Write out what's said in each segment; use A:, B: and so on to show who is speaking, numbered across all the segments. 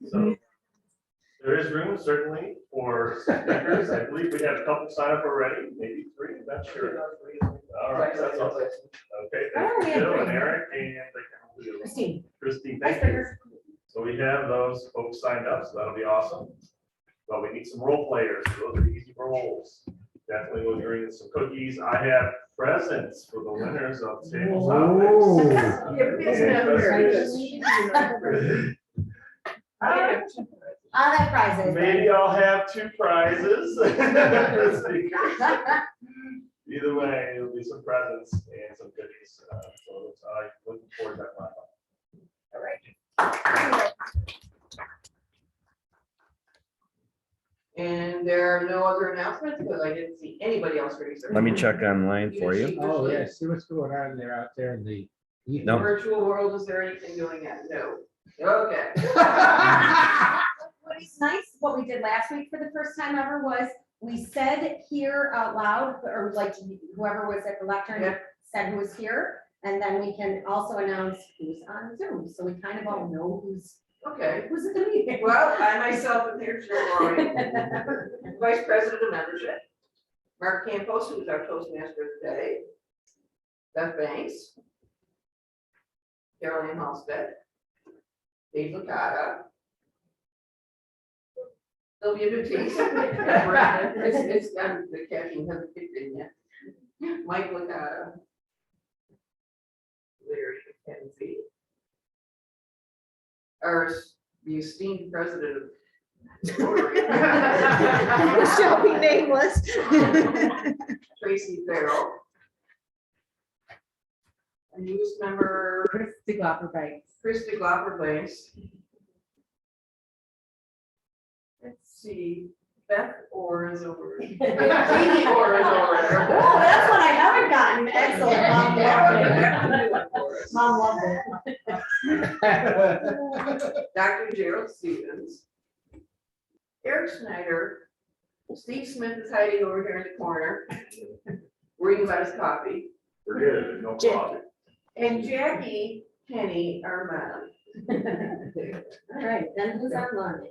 A: So there is room certainly for speakers. I believe we have a couple sign up already, maybe 3, I'm not sure. All right, that's awesome. Okay, thank you, Jill and Eric and Christine, thank you. So we have those folks signed up, so that'll be awesome. But we need some role players. Those are easy roles. Definitely we'll bring in some cookies. I have presents for the winners of table topics.
B: I'll have prizes.
A: Maybe I'll have 2 prizes. Either way, it'll be some presents and some goodies. So I'm looking forward to that.
B: All right.
C: And there are no other announcements because I didn't see anybody else register.
D: Let me check online for you.
E: Oh, yeah, see what's going on there out there in the.
D: No.
C: Virtual world, is there anything going on? No. Okay.
B: What is nice, what we did last week for the first time ever was we said here out loud, or like whoever was at the lectern
C: Yeah.
B: said who was here. And then we can also announce who's on Zoom. So we kind of all know who's
C: Okay.
B: at the meeting.
C: Well, I myself am here, Jill, Vice President of Membership. Mark Campos, who is our Toastmaster today. Beth Banks. Caroline Halstead. Dave Licata. Sylvia Batiste. It's the casting hasn't kicked in yet. Mike Licata. Larry McKenzie. Our esteemed president of
F: Shall be nameless.
C: Tracy Farrell. A newest member,
B: Christy Glopper-Banks.
C: Christy Glopper-Banks. Let's see, Beth Orr is over. Jeannie Orr is over there.
B: Oh, that's what I haven't gotten. Excellent. Mom loved it.
C: Dr. Gerald Stevens. Eric Schneider. Steve Smith is hiding over here in the corner. Reading about his coffee.
A: Forget it, no problem.
C: And Jackie Penny, our mom.
B: All right, then who's online?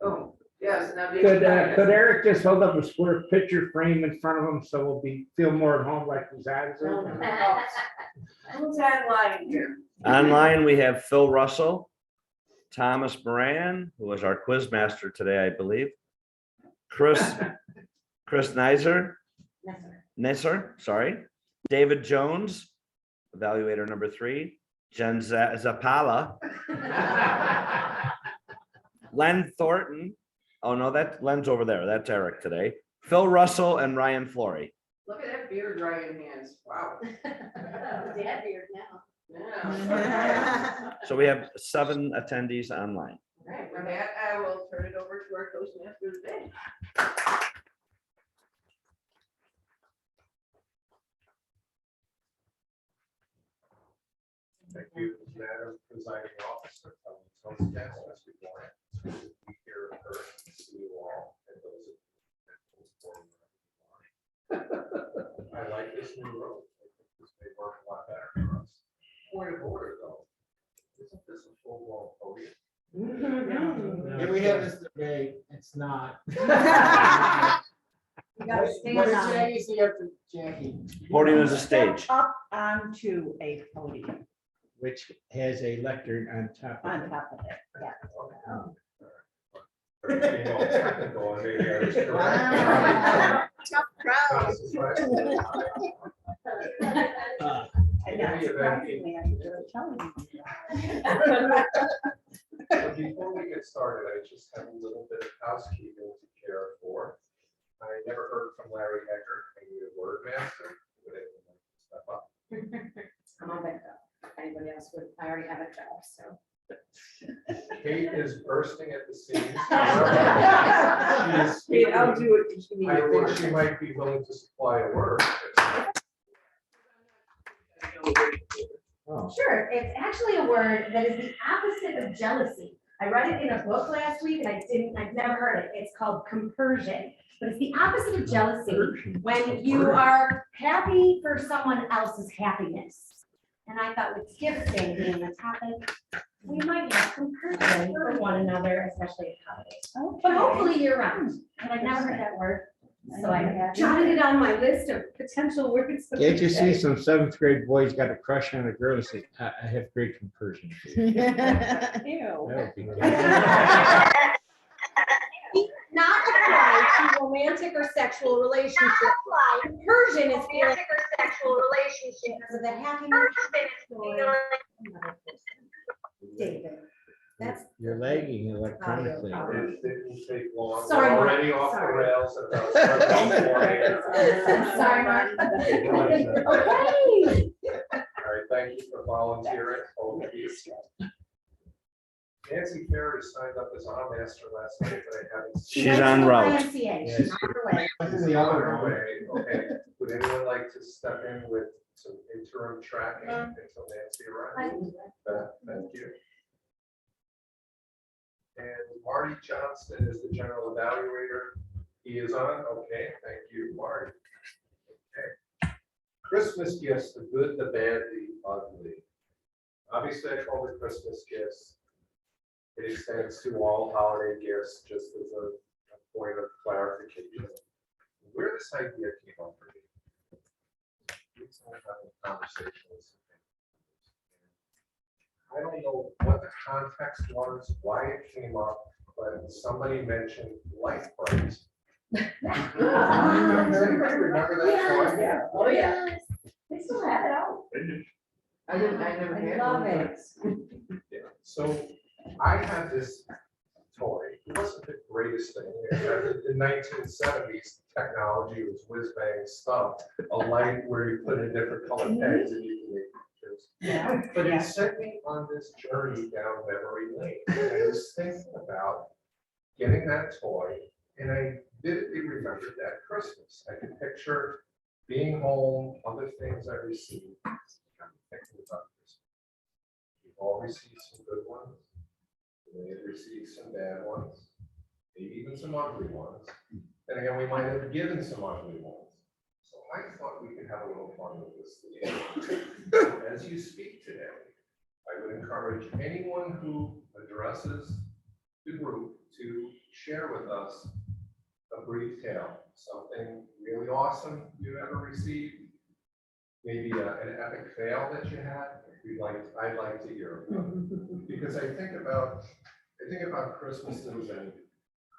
C: Oh, yes, now.
E: Could Eric just hold up a square picture frame in front of him so we'll feel more at home like he's at Zoom?
C: Who's online here?
D: Online, we have Phil Russell, Thomas Moran, who was our quiz master today, I believe. Chris Nesser, sorry. David Jones, evaluator number 3. Jen Zapala. Len Thornton. Oh no, that Len's over there. That's Eric today. Phil Russell and Ryan Flory.
C: Look at that beard drying hands. Wow.
B: Dad beard now.
C: Yeah.
D: So we have 7 attendees online.
C: All right, with that, I will turn it over to our Toastmaster today.
G: Thank you, Madam Presiding Officer. Toastmasters, good morning. We here in person to see you all and those of you. I like this new road. I think this may work a lot better for us. Point of order, though. Isn't this a full-blown podium?
E: Here we have this debate, it's not.
B: You gotta stand
E: What did
B: on it.
E: Jackie say after Jackie?
D: Podium is a stage.
F: Up onto a podium
E: Which has a lectern on top of
F: on
E: it.
F: top of it, yeah.
G: Or being all technical, and maybe I was correct.
F: Wow. Tough crowd.
G: In
F: Yeah,
G: any event,
F: surprisingly, I'm really telling you.
G: Before we get started, I just have a little bit of housekeeping to care for. I never heard from Larry Eckert, maybe a word master. Would anyone like to step up?
B: I'm on back up. Anybody else would, I already have a job, so.
G: Kate is bursting at the seams.
C: Hey, I'll do it. If you need
G: I
C: a
G: think
C: word.
G: she might be willing to supply a word.
E: Oh.
B: Sure, it's actually a word that is the opposite of jealousy. I read it in a book last week and I've never heard it. It's called compersion, but it's the opposite of jealousy when you are happy for someone else's happiness. And I thought with gifting being the topic, we might have compersion for one another, especially at holidays.
F: Okay.
B: But hopefully year round. And I've never heard that word, so I jotted it on my list of potential words. for
E: Can't you see
B: today.
E: some seventh grade boys got a crush on a girl and say, I have great compersion.
F: Ew.
E: That would be good.
B: Not apply to romantic or sexual relationships. Compersion is feeling because of the happiness. for another person. David, that's.
E: You're lagging electronically.
G: It didn't take long.
B: Sorry,
G: We're
B: Mark.
G: already off the
B: Sorry.
G: rails. at about 7:04.
B: Sorry, Mark. Okay.
G: All right, thank you for volunteering. Both of you. Nancy Ferry signed up as our master last night, but I haven't. seen
D: She's
G: her.
D: on route.
B: YMCA, she's on her way.
G: She's the other way. Okay, would anyone like to step in with some interim tracking until Nancy arrives? Thank you. And Marty Johnston is the general evaluator. He is on. Okay, thank you, Marty. Okay. Christmas gifts, the good, the bad, the ugly. Obviously, I call it Christmas gifts. It extends to all holiday gifts, just as a point of clarification. Where this idea came up for me. Recently having a conversation with some people. I don't know what the context was, why it came up, but somebody mentioned light brights. Does anybody remember that?
B: Yes.
C: Oh, yeah.
B: They still have it out.
C: I never
B: I
C: had
B: love
C: one.
B: it.
G: Yeah, so I had this toy, it wasn't the greatest thing. In the 1970s, technology was whiz bang stuff, a light where you put in different colored pegs and you can make pictures.
F: Yeah.
G: But it sent me on this journey down memory lane. And I was thinking about getting that toy, and I vividly remembered that Christmas. I can picture being home, other things I received. I'm thinking about Christmas. We've all received some good ones. We may have received some bad ones, maybe even some ugly ones. Then again, we might have given some ugly ones. So I thought we could have a little fun with this today. As you speak today, I would encourage anyone who addresses the group to share with us a brief tale, something really awesome you ever received, maybe an epic fail that you had. I'd like to hear about it. Because I think about Christmases, and of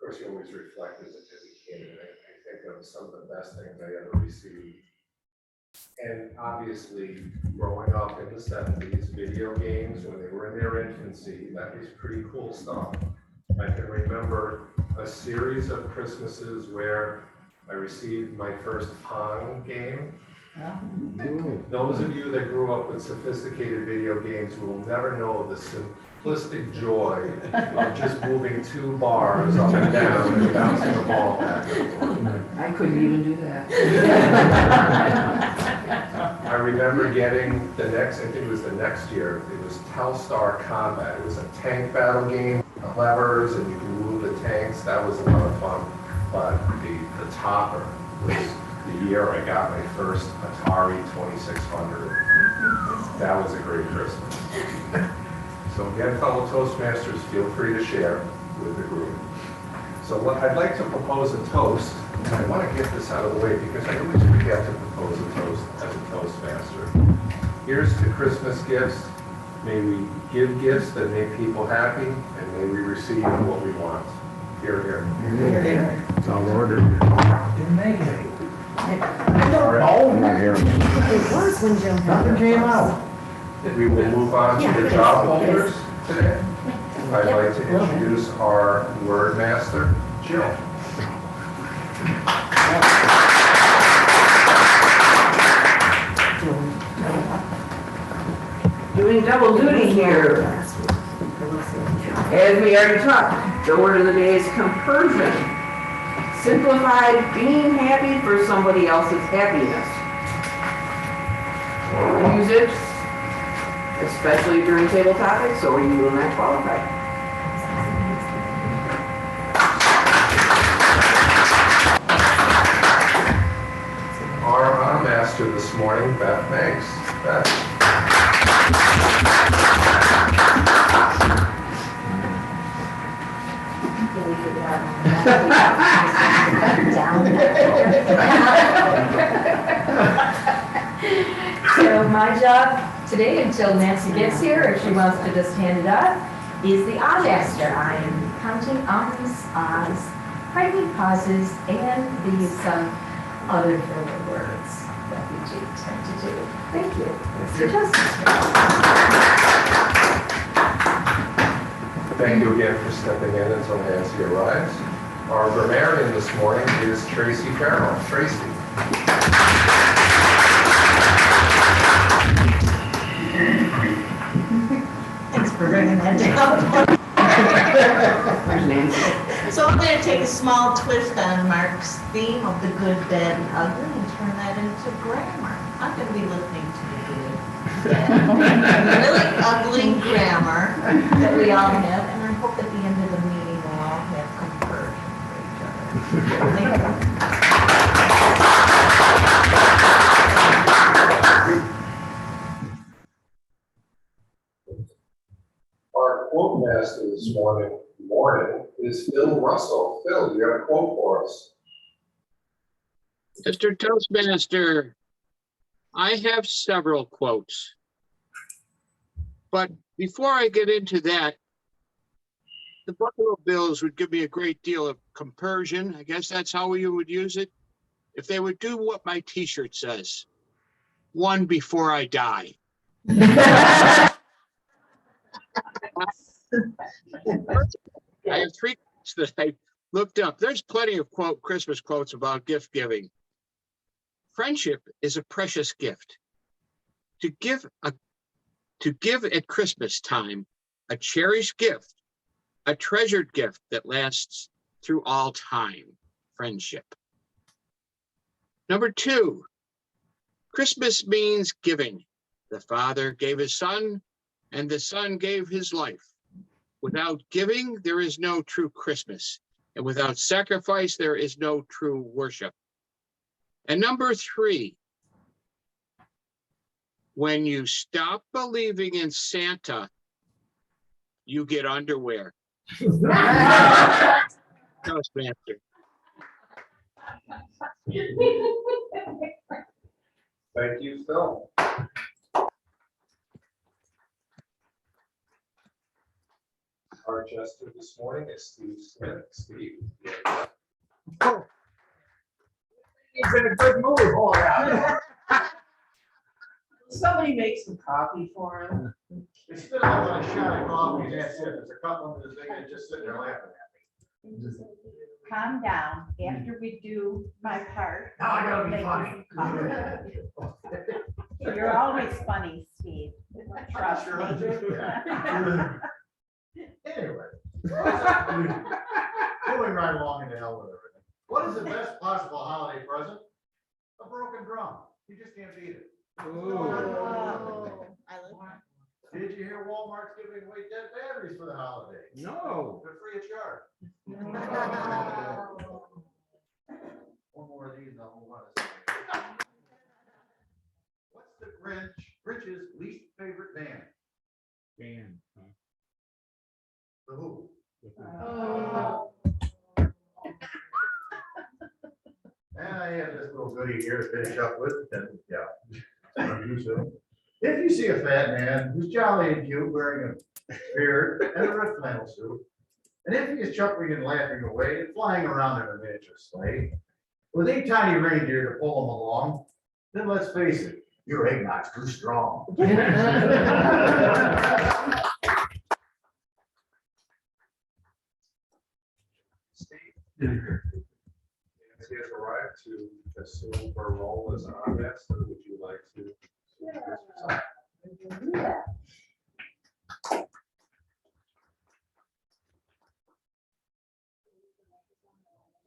G: course you always reflect as a kid, and I think of some of the best things I ever received. And obviously, growing up in the 70s, video games, when they were in their infancy, that was pretty cool stuff. I can remember a series of Christmases where I received my first Pong game. Those of you that grew up with sophisticated video games will never know the simplistic joy of just moving two bars up and down and bouncing the ball back and forth.
C: I couldn't even do that.
G: I remember getting the next, I think it was the next year, it was Telstar Combat. It was a tank battle game, levers, and you can move the tanks. That was a lot of fun. But the topper was the year I got my first Atari 2600. That was a great Christmas. So again, fellow Toastmasters, feel free to share with the group. So what I'd like to propose a toast, and I want to get this out of the way because I always forget to propose a toast as a Toastmaster. Here's to Christmas gifts. May we give gifts that make people happy, and may we receive what we want. Here, here.
E: It's all ordered.
H: Didn't make it.
G: I'm
H: not here.
B: It was when Joe.
H: Nothing came out.
G: We will move on to the job holders today. I'd like to introduce our word master, Jill.
C: Doing double duty here. As we already talked, the word of the day is compersion. Simplified, being happy for somebody else's happiness. Use it, especially during table topics, or you will not qualify.
G: Our master this morning, Beth Banks. Beth.
I: So my job today, until Nancy gets here, if she wants to just hand it up, is the odd master. I am counting ums, ahs, pregnant pauses, and these other filler words that we do tend to do. Thank you, Mr. Toastmaster.
G: Thank you again for stepping in until Nancy arrives. Our grammarian this morning is Tracy Farrell. Tracy.
F: Thanks for bringing that down. So I'm going to take a small twist on Mark's theme of the good, bad, and ugly and turn that into grammar. I'm going to be listening to the good, bad, really ugly grammar that we all have, and I hope at the end of the meeting we'll all have conversion for each other. Thank you.
G: Our quote master this morning is Phil Russell. Phil, you have a quote for us?
J: Mr. Toastmaster, I have several quotes. But before I get into that, the Buffalo Bills would give me a great deal of compersion. I guess that's how you would use it. If they would do what my t-shirt says, one before I die. I have three quotes that I looked up. There's plenty of Christmas quotes about gift giving. Friendship is a precious gift. To give at Christmas time a cherished gift, a treasured gift that lasts through all time, friendship. Number 2, Christmas means giving. The Father gave his Son, and the Son gave his life. Without giving, there is no true Christmas. And without sacrifice, there is no true worship. And number 3, when you stop believing in Santa, you get underwear. Toastmaster.
G: Thank you, Phil. Our jester this morning is Steve Smith. Steve.
E: He's in a good mood. All right.
C: Somebody make some coffee for him.
K: It's still not a shot of coffee, that's it. There's a couple of the thing that just sitting there laughing at me.
F: Calm down. After we do my part.
K: Now I gotta be
F: make
K: funny.
F: you coffee. You're always funny, Steve. Trust
K: Sure.
F: me.
K: Anyway. Moving right along into hell with everything. What is the best possible holiday present? A broken drum. You just can't beat it.
F: Oh, I love
K: Did you hear Walmart's giving away dead batteries for the holidays?
E: No.
K: They're free of charge. One more of these and I'll move on. What's the Grinch's least favorite band?
E: Dan.
K: The Who. And I have this little goodie here to finish up with, and if you see a fat man who's jolly and cute wearing a beard and a red flannel suit, and if he is chuckling and laughing away and flying around in a miniature sleigh, with 8 tiny reindeer to pull him along, then let's face it, your eggnog's too strong.
G: Steve. Nancy has arrived to assume her role as an odd master. Would you like to?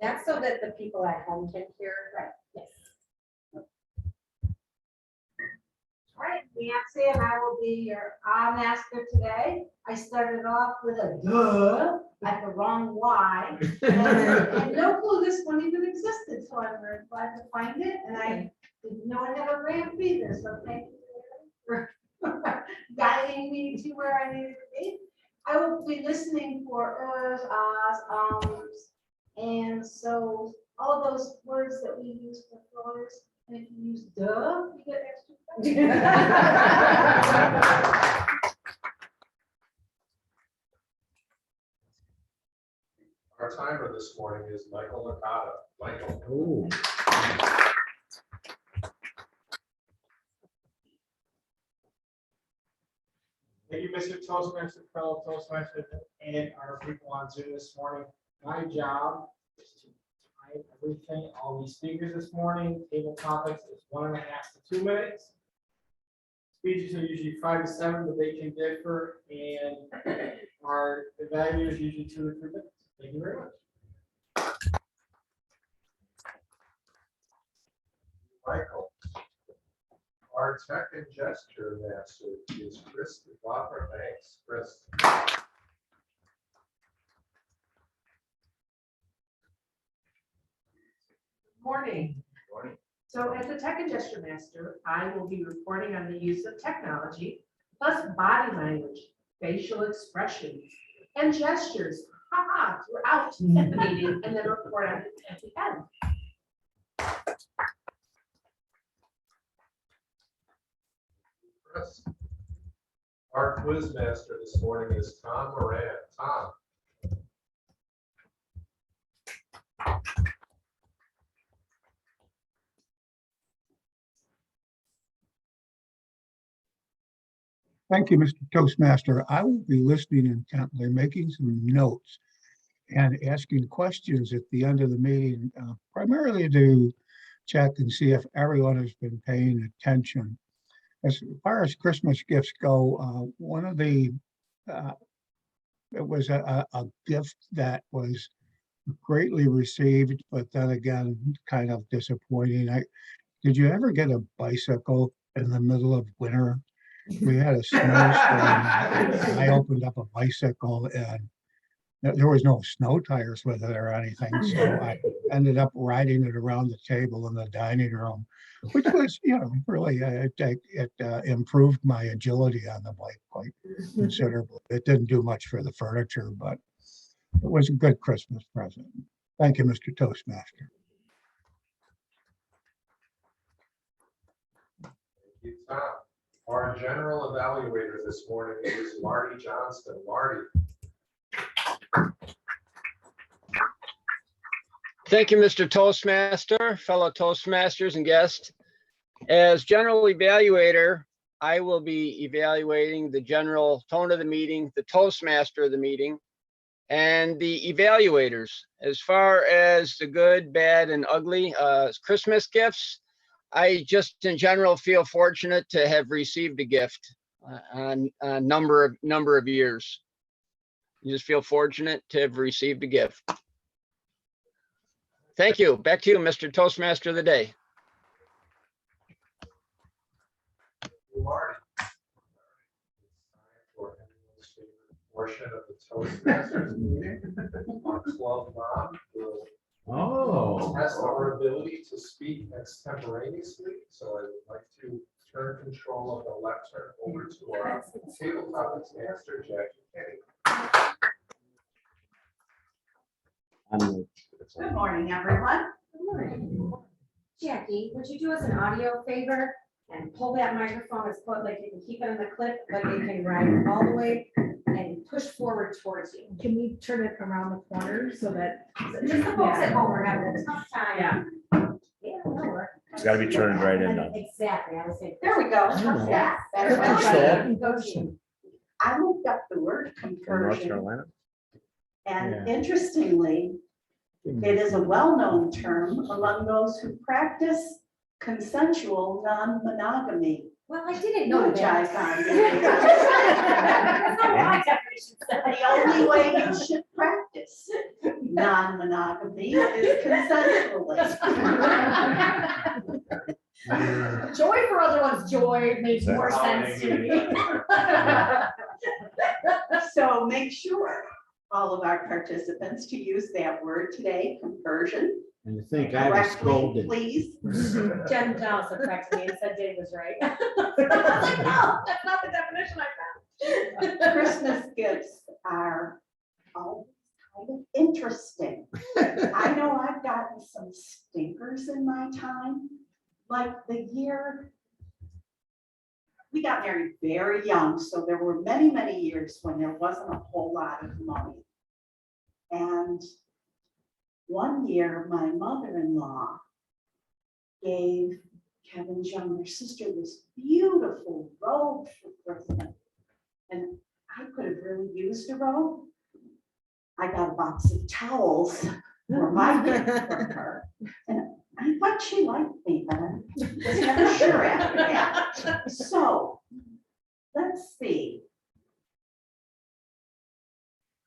B: That's so that the people at home can hear, right? Yes.
L: All right, Nancy and I will be your master today. I started off with a duh at the wrong Y. And no clue this one even existed, so I'm very glad to find it. And I didn't know it had a ramp either, so thank you for guiding me to where I needed to be. I will be listening for ahs, ums, And so all those words that we use for fillers, and if you use duh, you get extra.
G: Our timer this morning is Michael Nakata. Michael.
E: Ooh. Thank you, Mr. Toastmaster, fellow Toastmasters, and our people on Zoom this morning. My job is to type everything, all these speakers this morning, table topics is 1.5 to 2 minutes. Speeches are usually 5 to 7, but they can differ, and our evaluators usually 2 to 3 minutes. Thank you very much.
G: Michael. Our tech and gesture master is Chris Lockport. Thanks, Chris.
M: Morning.
G: Morning.
M: So as the Tech and Gesture Master, I will be reporting on the use of technology, plus body language, facial expressions, and gestures, throughout the meeting, and then report on it at the end.
G: Chris. Our quiz master this morning is Tom Moran. Tom.
H: Thank you, Mr. Toastmaster. I will be listening intently, making some notes and asking questions at the end of the meeting, primarily to check and see if everyone has been paying attention. As far as Christmas gifts go, one of the, it was a gift that was greatly received, but then again, kind of disappointing. Did you ever get a bicycle in the middle of winter? We had a snowstorm. I opened up a bicycle and there was no snow tires with it or anything. So I ended up riding it around the table in the dining room, which was, really, it improved my agility on the bike quite considerably. It didn't do much for the furniture, but it was a good Christmas present. Thank you, Mr. Toastmaster.
G: Thank you, Tom. Our general evaluator this morning is Marty Johnston. Marty.
N: Thank you, Mr. Toastmaster, fellow Toastmasters and guests. As general evaluator, I will be evaluating the general tone of the meeting, the Toastmaster of the meeting, and the evaluators. As far as the good, bad, and ugly Christmas gifts, I just in general feel fortunate to have received a gift on a number of years. You just feel fortunate to have received a gift. Thank you. Back to you, Mr. Toastmaster of the day.
G: Marty. For anyone's favorite portion of the Toastmasters meeting, our club mom will test our ability to speak extemporaneously. So I would like to turn control of the lectern over to our table topics master, Jackie Kenny.
C: Good morning, everyone.
B: Good morning. Jackie, would you do us an audio favor and pull that microphone as close, like you can keep it in the clip, but it can ride all the way and push forward towards you.
I: Can we turn it around the corner so that?
B: Just the folks at home are having a tough time.
I: Yeah.
B: Yeah, that'll work.
D: It's got to be turned right in now.
B: Exactly, I was saying.
C: There we go.
B: Yeah.
C: Yeah,
B: That's
C: better.
B: right. Go team.
L: I looked up the word
D: From North
L: compersion,
D: Carolina.
L: and interestingly, it is a well-known term among those who practice consensual non-monogamy.
B: Well, I didn't know
L: Which I
B: that.
L: find
B: That's not my definition.
L: the only way you should practice non-monogamy is consensually.
B: Joy for other one's joy makes more sense to me.
L: So make sure all of our participants to use that word today, compersion.
E: And you think I was
L: Correctly,
E: scolded.
L: please.
B: Jen also corrected me and said Dave was right. I was like, no, that's not the definition I found.
L: Christmas gifts are always kind of interesting. I know I've gotten some stinkers in my time, like the year we got married very young, so there were many, many years when there wasn't a whole lot of money. And one year, my mother-in-law gave Kevin's younger sister this beautiful robe for Christmas. And I could have really used a robe. I got a box of towels for my gift from her. And I thought she liked me, but I was never sure after that. So let's see.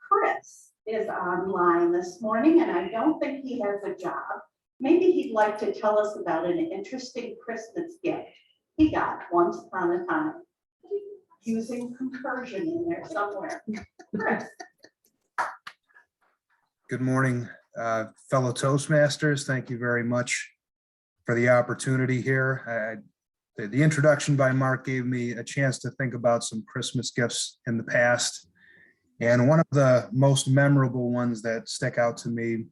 L: Chris is online this morning, and I don't think he has a job. Maybe he'd like to tell us about an interesting Christmas gift he got once upon a time, using compersion in there somewhere. Chris.
O: Good morning, fellow Toastmasters. Thank you very much for the opportunity here. The introduction by Mark gave me a chance to think about some Christmas gifts in the past. And one of the most memorable ones that stick out to me,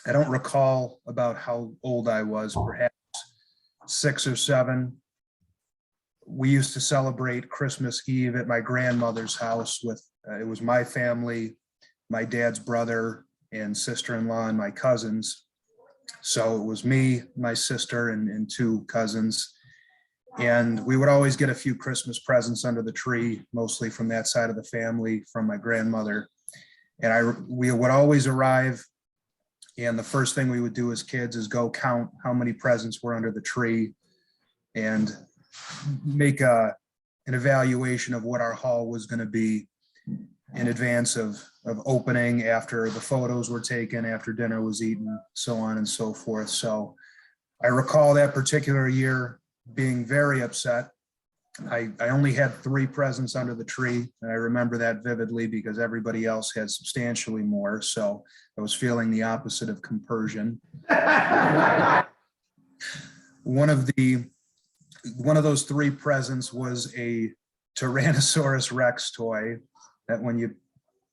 O: I don't recall about how old I was, perhaps 6 or 7. We used to celebrate Christmas Eve at my grandmother's house with, it was my family, my dad's brother and sister-in-law and my cousins. So it was me, my sister, and 2 cousins. And we would always get a few Christmas presents under the tree, mostly from that side of the family, from my grandmother. And we would always arrive. And the first thing we would do as kids is go count how many presents were under the tree and make an evaluation of what our haul was going to be in advance of opening, after the photos were taken, after dinner was eaten, so on and so forth. So I recall that particular year being very upset. I only had 3 presents under the tree, and I remember that vividly because everybody else had substantially more. So I was feeling the opposite of compersion. One of those 3 presents was a Tyrannosaurus Rex toy that when you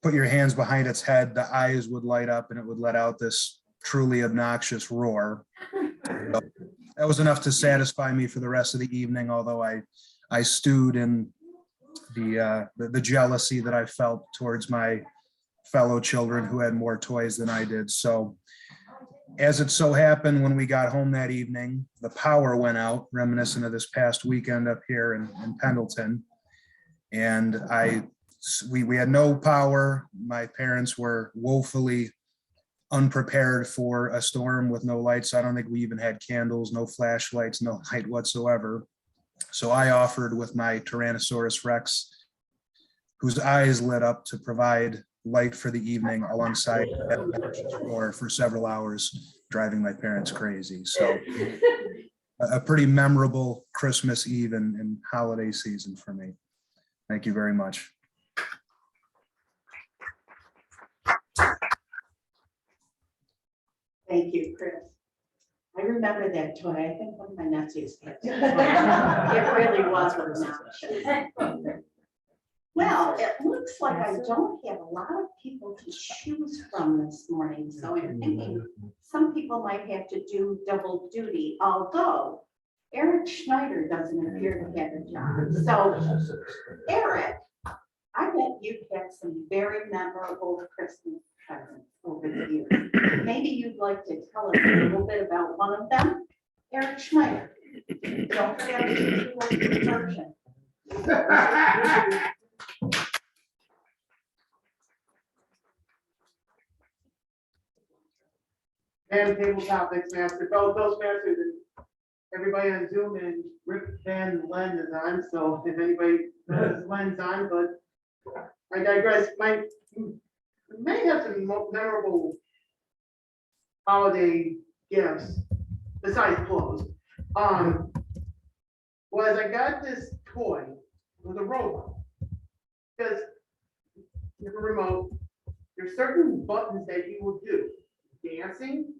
O: put your hands behind its head, the eyes would light up and it would let out this truly obnoxious roar. So that was enough to satisfy me for the rest of the evening, although I stewed in the jealousy that I felt towards my fellow children who had more toys than I did. So as it so happened, when we got home that evening, the power went out, reminiscent of this past weekend up here in Pendleton. And we had no power. My parents were woefully unprepared for a storm with no lights. I don't think we even had candles, no flashlights, no light whatsoever. So I offered with my Tyrannosaurus Rex, whose eyes lit up, to provide light for the evening alongside that roar for several hours, driving my parents crazy. So a pretty memorable Christmas Eve and holiday season for me. Thank you very much.
L: Thank you, Chris. I remember that toy. I think one of my nephews had it. It really was obnoxious. Well, it looks like I don't have a lot of people to choose from this morning, so I'm thinking some people might have to do double duty, although Eric Schneider doesn't appear to have a job. So, Eric, I bet you've had some very memorable Christmas presents over the years. Maybe you'd like to tell us a little bit about one of them. Eric Schneider. Don't forget to do the version.
P: And table topics, master, fellow Toastmasters, and everybody on Zoom, and Rick Van Len is on, so if anybody knows Len's on, but I digress. May have some memorable holiday gifts besides clothes. Was I got this toy with a robot, because with a remote, there's certain buttons that he will do. Dancing,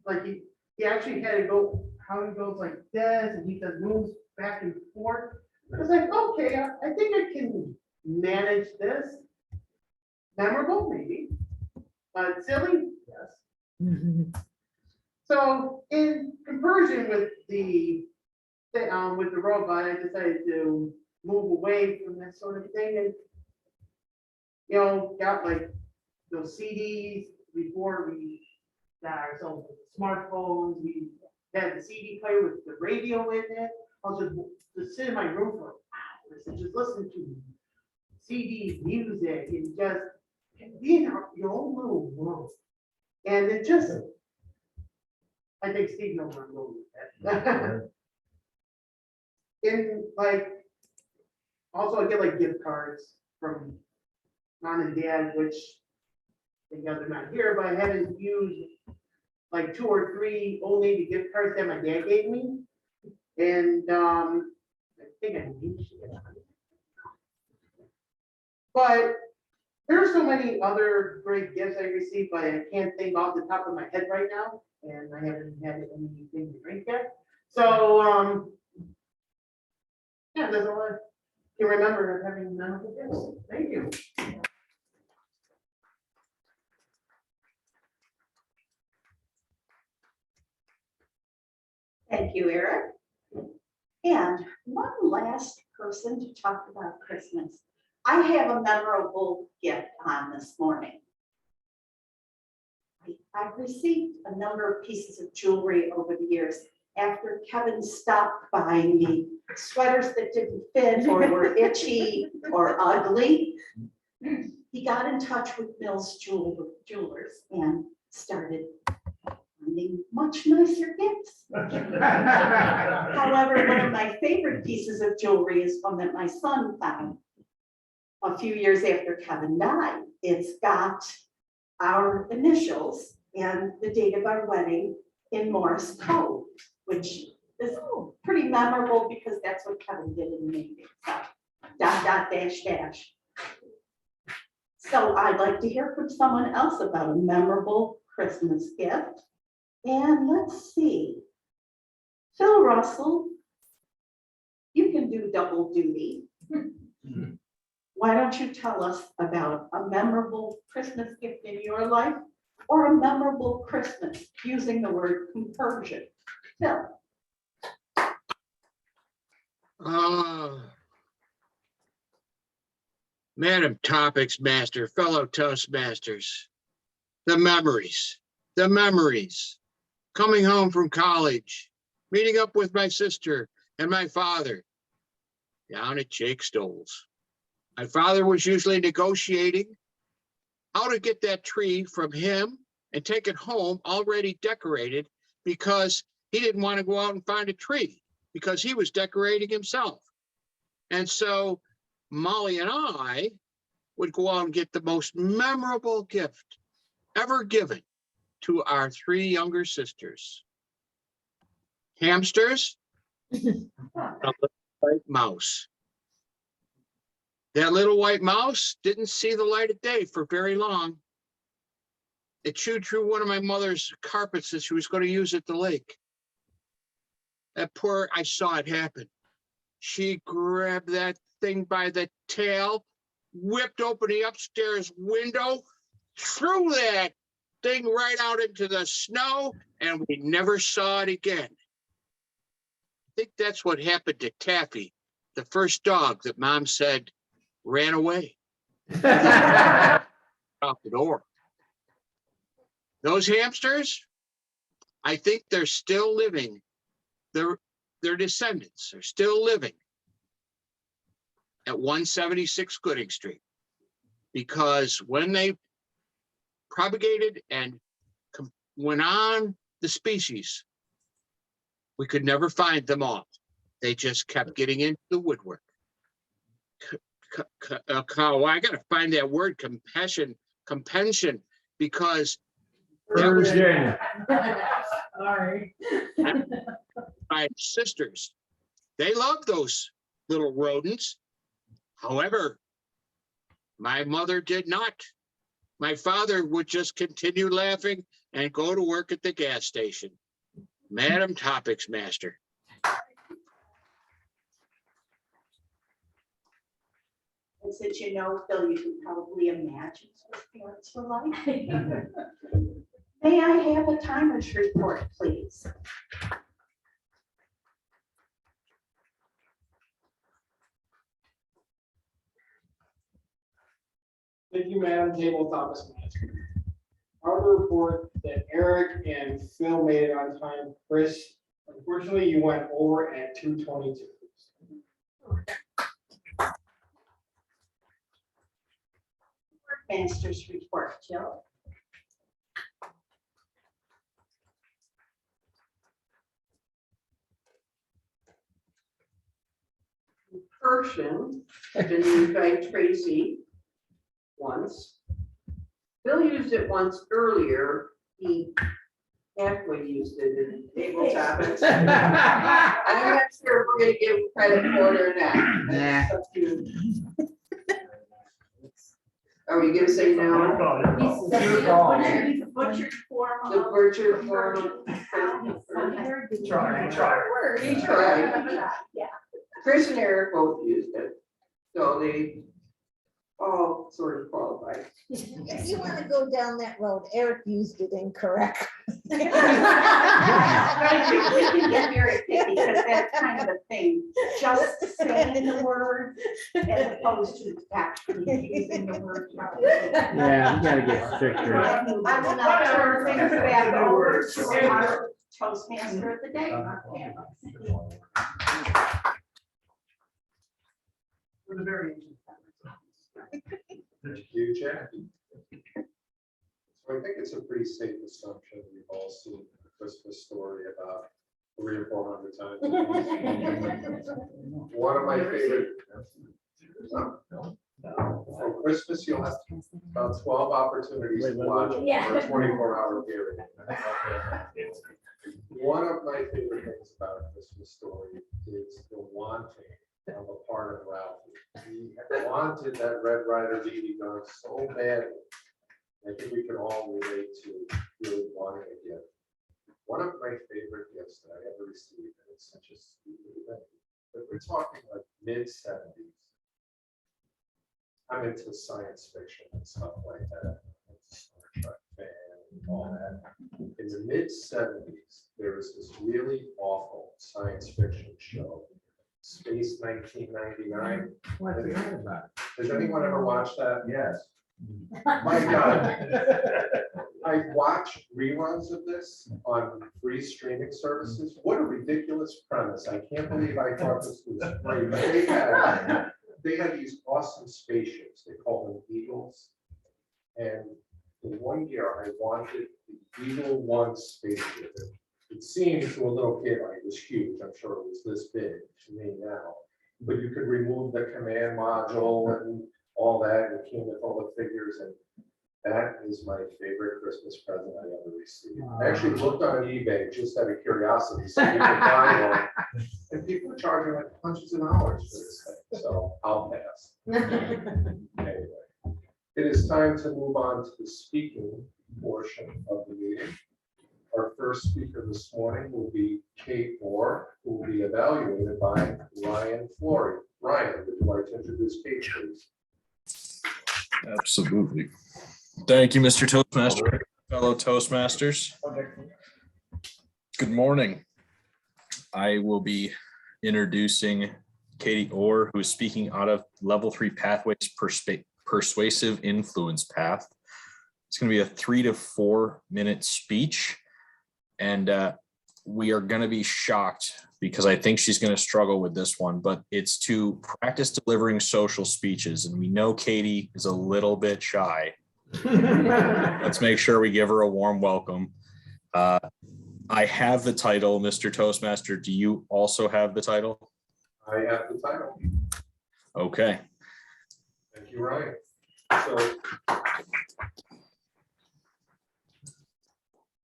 P: like he actually had to go, how he goes like this, and he does moves back and forth. I was like, okay, I think I can manage this. Memorable, maybe, but silly, yes. So in conversion with the robot, I decided to move away from that sort of thing and, you know, got like those CDs before we got ourselves smartphones. We had the CD player with the radio in it. I was just sit in my room for hours and just listen to CDs, music, and just be in your own little world. And it just, I think Steve knows where I'm going with that. And like, also I get like gift cards from mom and dad, which they got they're not here, but I haven't used like 2 or 3 Old Navy gift cards that my dad gave me. And I think I used it. But there are so many other great gifts I received, but I can't think off the top of my head right now. And I haven't had anything to drink yet. So yeah, that's all I can remember of having memorable gifts. Thank you.
Q: Thank you, Eric. And one last person to talk about Christmas. I have a memorable gift on this morning. I've received a number of pieces of jewelry over the years after Kevin stopped buying me sweaters that didn't fit or were itchy or ugly. He got in touch with Mills Jewelers and started finding much nicer gifts. However, one of my favorite pieces of jewelry is one that my son found a few years after Kevin died. It's got our initials and the date of our wedding in Morse code, which is pretty memorable because that's what Kevin did in the Navy. So, ... So I'd like to hear from someone else about a memorable Christmas gift. And let's see. Phil Russell, you can do double duty. Why don't you tell us about a memorable Christmas gift in your life or a memorable Christmas using the word compersion? Phil.
J: Madam Topics Master, fellow Toastmasters, the memories, coming home from college, meeting up with my sister and my father down at Jake Stoll's. My father was usually negotiating how to get that tree from him and take it home already decorated because he didn't want to go out and find a tree because he was decorating himself. And so Molly and I would go out and get the most memorable gift ever given to our 3 younger sisters. Hamsters, a little white mouse. That little white mouse didn't see the light of day for very long. It chewed through one of my mother's carpets that she was going to use at the lake. I saw it happen. She grabbed that thing by the tail, whipped open the upstairs window, threw that thing right out into the snow, and we never saw it again. I think that's what happened to Taffy, the first dog that Mom said ran away out the door. Those hamsters, I think they're still living. Their descendants are still living at 176 Gooding Street, because when they propagated and went on the species, we could never find them all. They just kept getting into the woodwork. I gotta find that word, compension, because
M: Sorry.
J: my sisters, they love those little rodents. However, my mother did not. My father would just continue laughing and go to work at the gas station. Madam Topics Master.
Q: And since you know, Phil, you can probably imagine what's what's your life? May I have a timer's report, please?
E: Thank you, Madam Table Toastmaster. Our report that Eric and Phil made it on time. Chris, unfortunately, you went over at 2:22.
Q: Master's report, Jill.
C: Person, been used by Tracy once. Bill used it once earlier. He halfway used it in table topics. I'm not sure if we're gonna give him credit for it or not. That's up to you. Are we gonna say no?
Q: He's a butchered form.
C: The butcher form.
Q: He
C: tried.
Q: Yeah.
C: Chris and Eric both used it, so they all sort of qualified.
F: If you want to go down that road, Eric used it incorrect.
Q: We can get very picky because that's kind of a thing, just saying the word as opposed to actually using the word.
E: Yeah, we gotta get stricter.
Q: I will now turn things back over to our Toastmaster of the day.
K: For the very
G: Thank you, Jackie. So I think it's a pretty safe assumption we've all seen the Christmas story about 300 or 400 times. One of my favorite. For Christmas, you'll have about 12 opportunities to watch it for a 24-hour period. One of my favorite things about a Christmas story is the wanting on the part of Ralphie. He wanted that Red Ryder BB gun so badly. I think we can all relate to really wanting a gift. One of my favorite gifts that I ever received, and it's such a stupid thing, but we're talking like mid-70s. I'm into science fiction and stuff like that. I'm a Star Trek fan and all that. In the mid-70s, there was this really awful science fiction show, Space 1999.
K: What's that about?
G: Has anyone ever watched that?
K: Yes.
G: My God. I watch reruns of this on free streaming services. What a ridiculous premise. I can't believe I thought this was great. But they had these awesome spaceships. They called them Eagles. And in 1 year, I wanted the Eagle 1 spaceship. It seemed to a little kid like it was huge. I'm sure it was this big to me now. But you could remove the command module and all that, and it came with all the figures, and that is my favorite Christmas present I ever received. I actually looked on eBay just out of curiosity, so you could buy one, and people are charging like hundreds of dollars for this thing, so I'll pass. Anyway, it is time to move on to the speaking portion of the meeting. Our first speaker this morning will be Kate Orr, who will be evaluated by Ryan Flory. Ryan, would you like to introduce Kate, please?
R: Absolutely. Thank you, Mr. Toastmaster, fellow Toastmasters. Good morning. I will be introducing Katie Orr, who is speaking out of Level 3 Pathways Persuasive Influence Path. It's going to be a 3 to 4 minute speech, and we are going to be shocked because I think she's going to struggle with this one, but it's to practice delivering social speeches. And we know Katie is a little bit shy. Let's make sure we give her a warm welcome. I have the title, Mr. Toastmaster. Do you also have the title?
G: I have the title.
R: Okay.
G: Thank you, Ryan. So,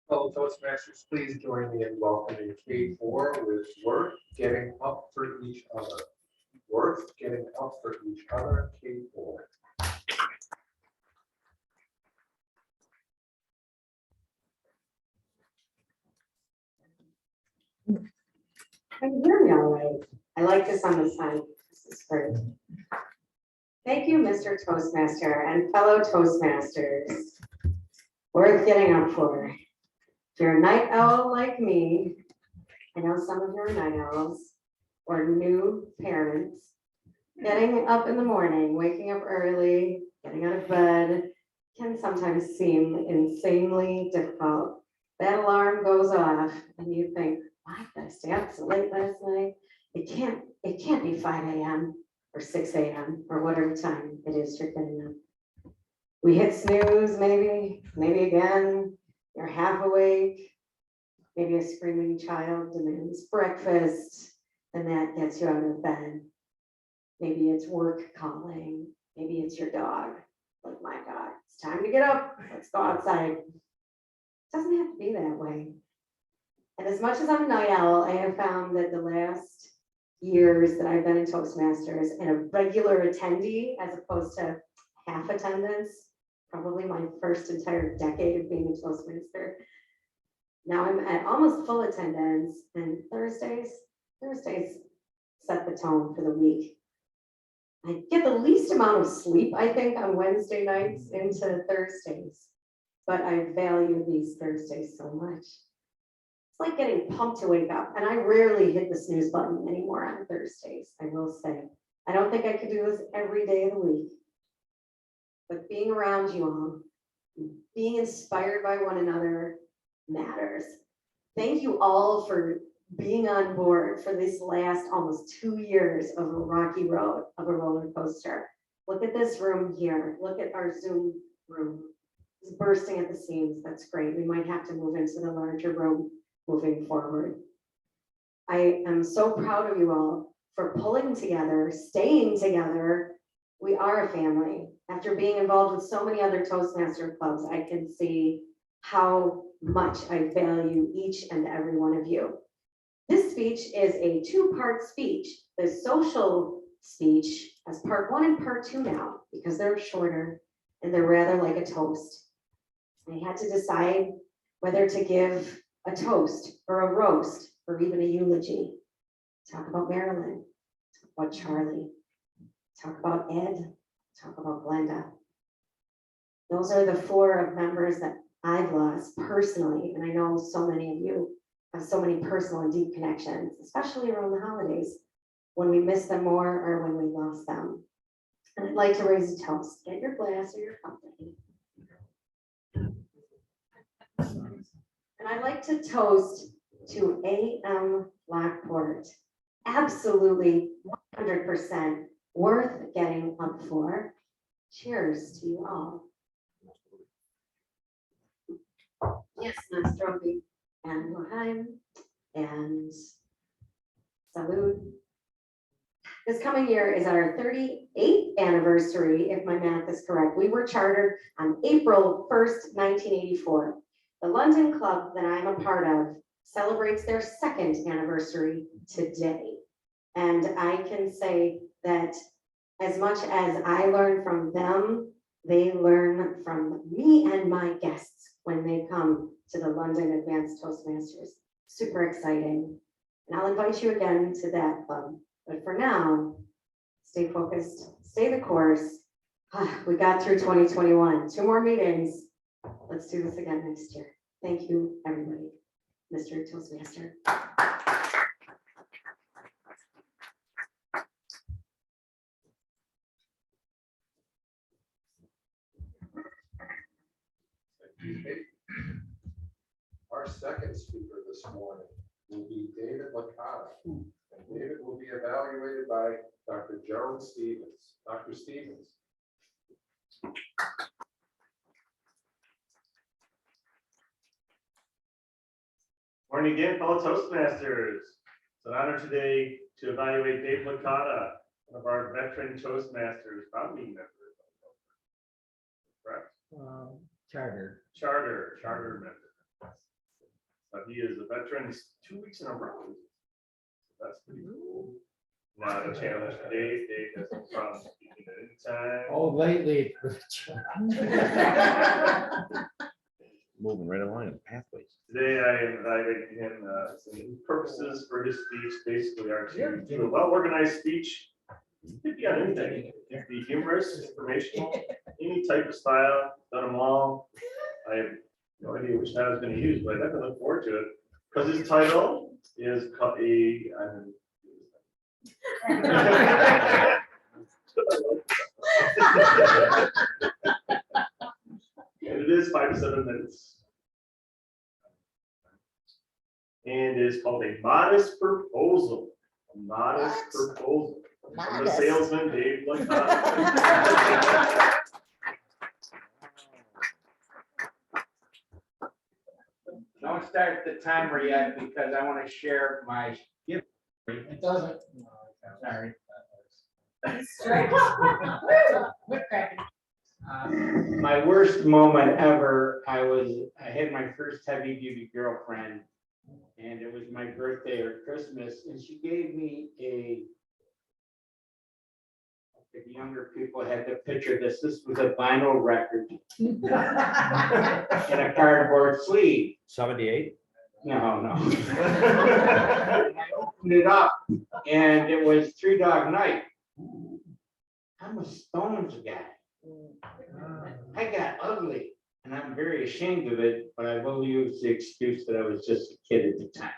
G: fellow Toastmasters, please join me in welcoming Kate Orr with Worth Getting Up for Each Other. Worth Getting Up for Each Other, Kate Orr.
S: Can you hear me all right? I like this on the side. This is great. Thank you, Mr. Toastmaster and fellow Toastmasters. Worth getting up for. If you're a night owl like me, I know some of you are night owls, or new parents, getting up in the morning, waking up early, getting out of bed can sometimes seem insanely difficult. That alarm goes off and you think, why did I stay up so late last night? It can't be 5 a.m. or 6 a.m. or whatever time it is you're getting up. We hit snooze, maybe again, you're half awake, maybe a screaming child demands breakfast, and that gets you out of bed. Maybe it's work calling, maybe it's your dog, like my dog. It's time to get up, let's go outside. It doesn't have to be that way. And as much as I'm a night owl, I have found that the last years that I've been in Toastmasters and a regular attendee as opposed to half attendance, probably my first entire decade of being a Toastmaster. Now I'm at almost full attendance, and Thursdays set the tone for the week. I get the least amount of sleep, I think, on Wednesday nights into Thursdays, but I value these Thursdays so much. It's like getting pumped to wake up, and I rarely hit the snooze button anymore on Thursdays, I will say. I don't think I could do this every day of the week, but being around you all, being inspired by one another matters. Thank you all for being on board for this last almost 2 years of a rocky road of a roller coaster. Look at this room here. Look at our Zoom room. It's bursting at the seams. That's great. We might have to move into the larger room moving forward. I am so proud of you all for pulling together, staying together. We are a family. After being involved with so many other Toastmaster clubs, I can see how much I value each and every one of you. This speech is a two-part speech. The social speech has part 1 and part 2 now, because they're shorter and they're rather like a toast. I had to decide whether to give a toast or a roast or even a eulogy. Talk about Marilyn, talk about Charlie, talk about Ed, talk about Glenda. Those are the 4 members that I've lost personally, and I know so many of you have so many personal and deep connections, especially around the holidays, when we miss them more or when we lost them. And I'd like to raise a toast. Get your glass or your cup ready. And I'd like to toast to A.M. Lockport. Absolutely 100% worth getting up for. Cheers to you all. Yes, Nostrovi and Laheim and Salud. This coming year is our 38th anniversary, if my math is correct. We were chartered on April 1st, 1984. The London club that I'm a part of celebrates their 2nd anniversary today. And I can say that as much as I learn from them, they learn from me and my guests when they come to the London Advanced Toastmasters. Super exciting. And I'll invite you again to that club. But for now, stay focused, stay the course. We got through 2021, 2 more meetings. Let's do this again next year. Thank you, everybody. Mr. Toastmaster.
G: Our second speaker this morning will be David Licata. And David will be evaluated by Dr. Gerald Stevens. Dr. Stevens.
A: Morning again, fellow Toastmasters. It's an honor today to evaluate Dave Licata, one of our veteran Toastmasters, founding members. Correct? Charter member. He is a veteran 2 weeks in a row. That's pretty cool. Now the challenge today, Dave has no problem speaking at any time.
E: Oh, lately.
D: Moving right along in pathways.
A: Today I am evaluating him. Some purposes for his speech basically are to do a well-organized speech. It could be on anything. It It can be humorous, informational, any type of style, done them all. I have no idea which style I was gonna use, but I definitely look forward to it. Because his title is and it is 5 to 7 minutes. And it is called a modest proposal. A modest proposal. From the
F: Modest.
A: salesman, Dave.
E: Don't start the timer yet because I want to share my gift. It doesn't. No, sorry. My worst moment ever, I had my first heavy duty girlfriend, and it was my birthday or Christmas, and she gave me if younger people had to picture this was a vinyl record in a cardboard sleeve.
D: 78?
E: No. And I opened it up, and it was Three Dog Night. I'm a Stones guy. I got ugly, and I'm very ashamed of it, but I will use the excuse that I was just a kid at the time.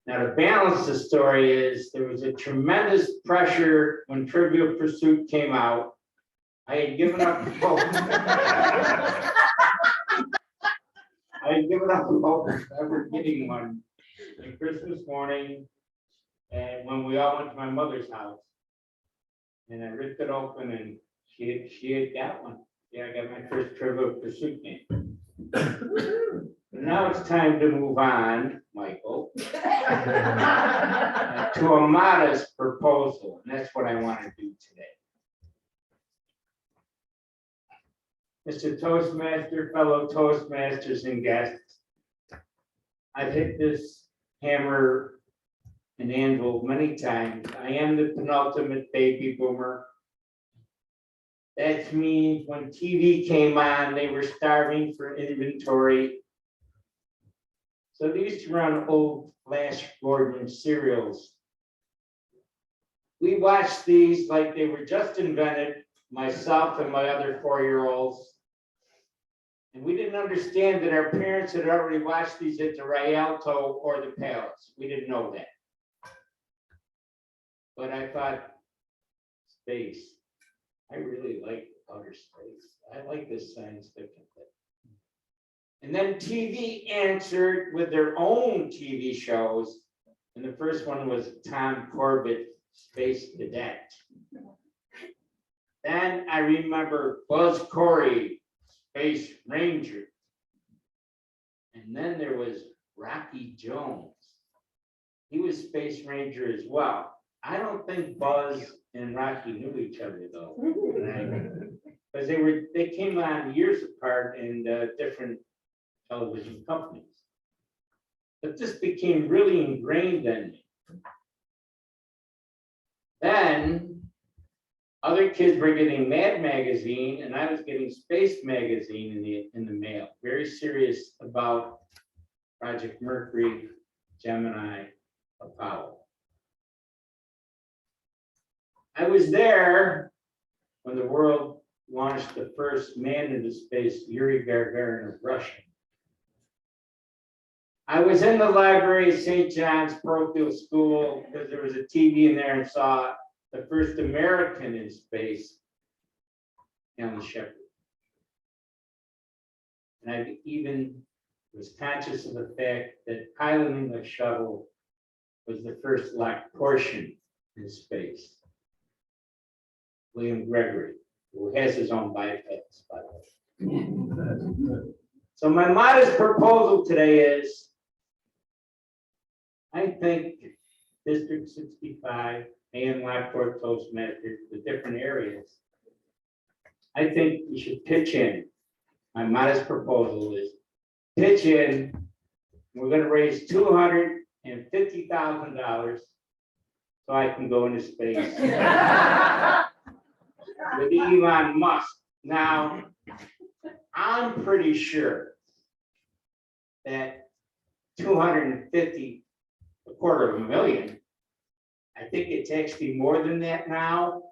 E: Now, to balance the story is there was a tremendous pressure when Trivial Pursuit came out. I had given up hope. I had given up hope of ever getting one on Christmas morning, and when we all went to my mother's house. And I ripped it open, and she had got one. Yeah, I got my first Trivial Pursuit game. But now it's time to move on, Michael, to a modest proposal, and that's what I want to do today. Mr. Toastmaster, fellow Toastmasters and guests, I've hit this hammer and anvil many times. I am the penultimate baby boomer. That means when TV came on, they were starving for inventory. So they used to run old Flash Gordon serials. We watched these like they were just invented, myself and my other 4-year-olds. And we didn't understand that our parents had already watched these at the Rialto or the Palace. We didn't know that. But I thought, space. I really like outer space. I like this science fiction thing. And then TV answered with their own TV shows. And the first one was Tom Corbett, Space Cadet. Then I remember Buzz Corey, Space Ranger. And then there was Rocky Jones. He was Space Ranger as well. I don't think Buzz and Rocky knew each other though. Because they came on years apart in different television companies. But this became really ingrained in me. Then other kids were getting Mad Magazine, and I was getting Space Magazine in the mail. Very serious about Project Mercury, Gemini, Apollo. I was there when the world launched the first man into space, Yuri Gagarin of Russia. I was in the library at St. John's Parochial School because there was a TV in there and saw the first American in space, Alan Shepard. And I even was conscious of the fact that piloting the shuttle was the first Lockportian in space. William Gregory, who has his own bipeds, by the way. So my modest proposal today is, I think District 65 and Lockport Toastmasters, the different areas, I think we should pitch in. My modest proposal is pitch in. We're going to raise $250,000 so I can go into space with Elon Musk. Now, I'm pretty sure that 250, $250,000, I think it's actually more than that now,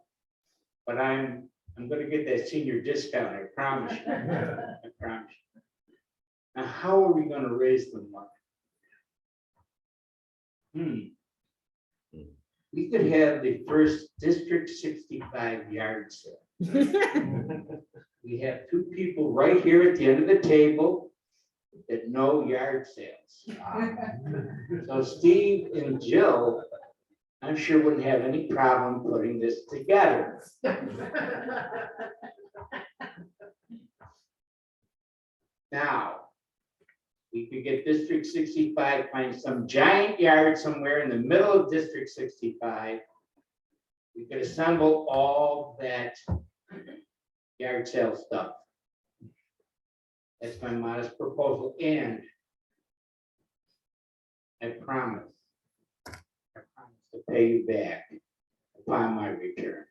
E: But I'm gonna get that senior discount, I promise you. I promise you. Now, how are we gonna raise the money? We could have the first District 65 yard sale. We have two people right here at the end of the table that know yard sales. So Steve and Jill, I'm sure wouldn't have any problem putting this together. Now, we could get District 65, find some giant yard somewhere in the middle of District 65. We could assemble all that yard sale stuff. That's my modest proposal, and I promise to pay you back upon my return.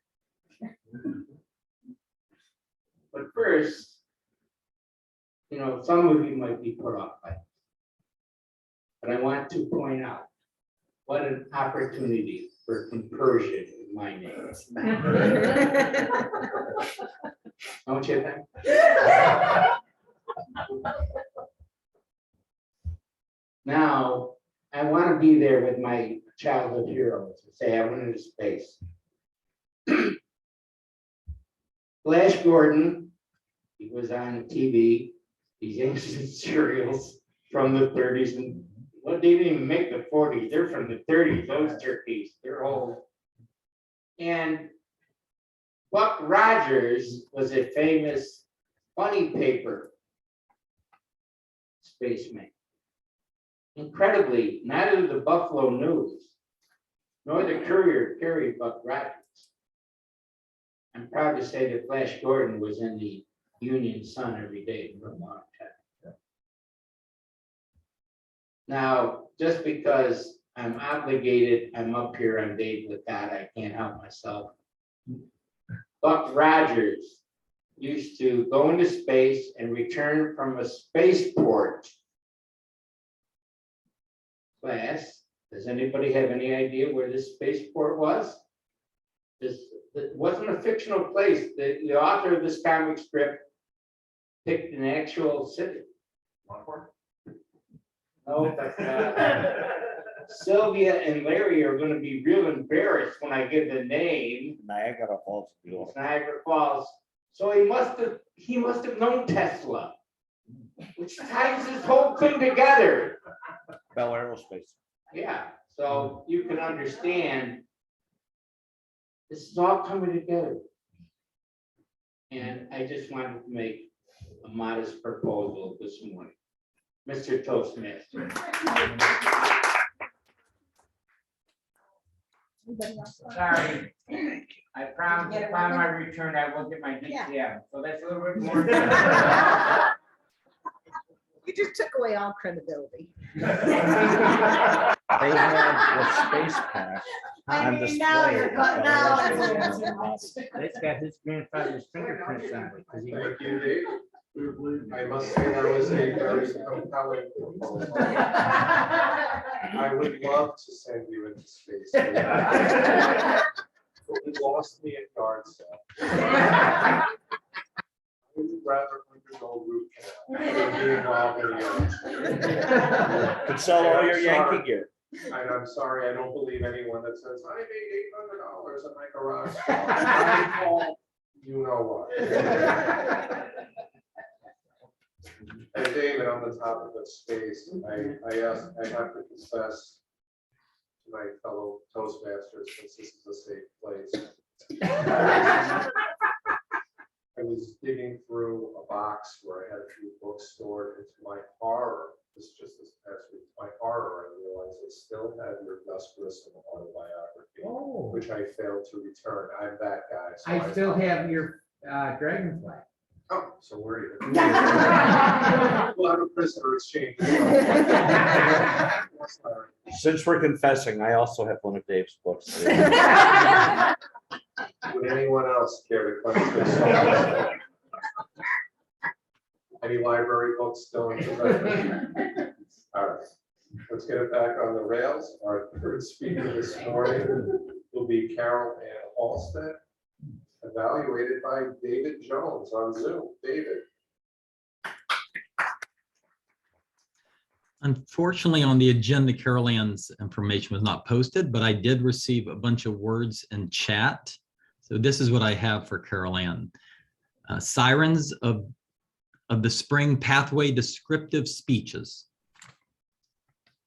E: But first, you know, some of you might be put off by it. But I want to point out what an opportunity for conversion in my name. Don't you think? Now, I want to be there with my childhood heroes and say I went into space. Flash Gordon, he was on TV, these ancient serials from the 30s, and well, they didn't even make the 40s, they're from the 30s, those turkeys, they're old. And Buck Rogers was a famous funny paper spaceman. Incredibly, neither the Buffalo News nor the Courier carried Buck Rogers. I'm proud to say that Flash Gordon was in the Union Sun every day for a long time. Now, just because I'm obligated, I'm up here on Dave with God, I can't help myself. Buck Rogers used to go into space and return from a spaceport. Class, does anybody have any idea where this spaceport was? It wasn't a fictional place. The author of this comic strip picked an actual city. Lockport? No, Sylvia and Larry are going to be real embarrassed when I give the name.
D: Niagara Falls.
E: It's Niagara Falls. So he must have known Tesla, which ties this whole thing together.
D: Bell Aerospace.
E: Yeah, so you can understand this is all coming together. And I just wanted to make a modest proposal this morning. Mr. Toastmaster. Sorry, I promise upon my return, I will get my DCM, so that's a little bit more.
F: You just took away all credibility.
D: They have the space pack on display.
F: now you're cut- now
E: It's got his grandfather's fingerprints on it.
G: Thank you, Dave. I must say that was a very compelling proposal. I would love to send you into space. But you lost me at yard sale. I would rather undergo root canal than be involved in the
D: Could sell all your Yankee gear.
G: And I'm sorry, I don't believe anyone that says, I made $800 at my garage sale. I call, you know what? And David, on the topic of space, I have to confess to my fellow Toastmasters, since this is a safe place. I was digging through a box where I had a few books stored, and to my horror, this past week, to my horror, I realized I still had your Gus Grissom autobiography, which I failed to return. I'm that guy. So
E: I still have your dragonfly.
G: Oh, so where are you? We'll have a prisoner exchange.
D: Since we're confessing, I also have one of Dave's books.
G: Would anyone else care to come to this? Any library books still in possession? All right, let's get it back on the rails. Our third speaker this morning will be Carol Ann Halstead, evaluated by David Jones on Zoom. David.
T: Unfortunately, on the agenda, Carol Ann's information was not posted, but I did receive a bunch of words in chat. So this is what I have for Carol Ann. Sirens of the Spring Pathway Descriptive Speeches.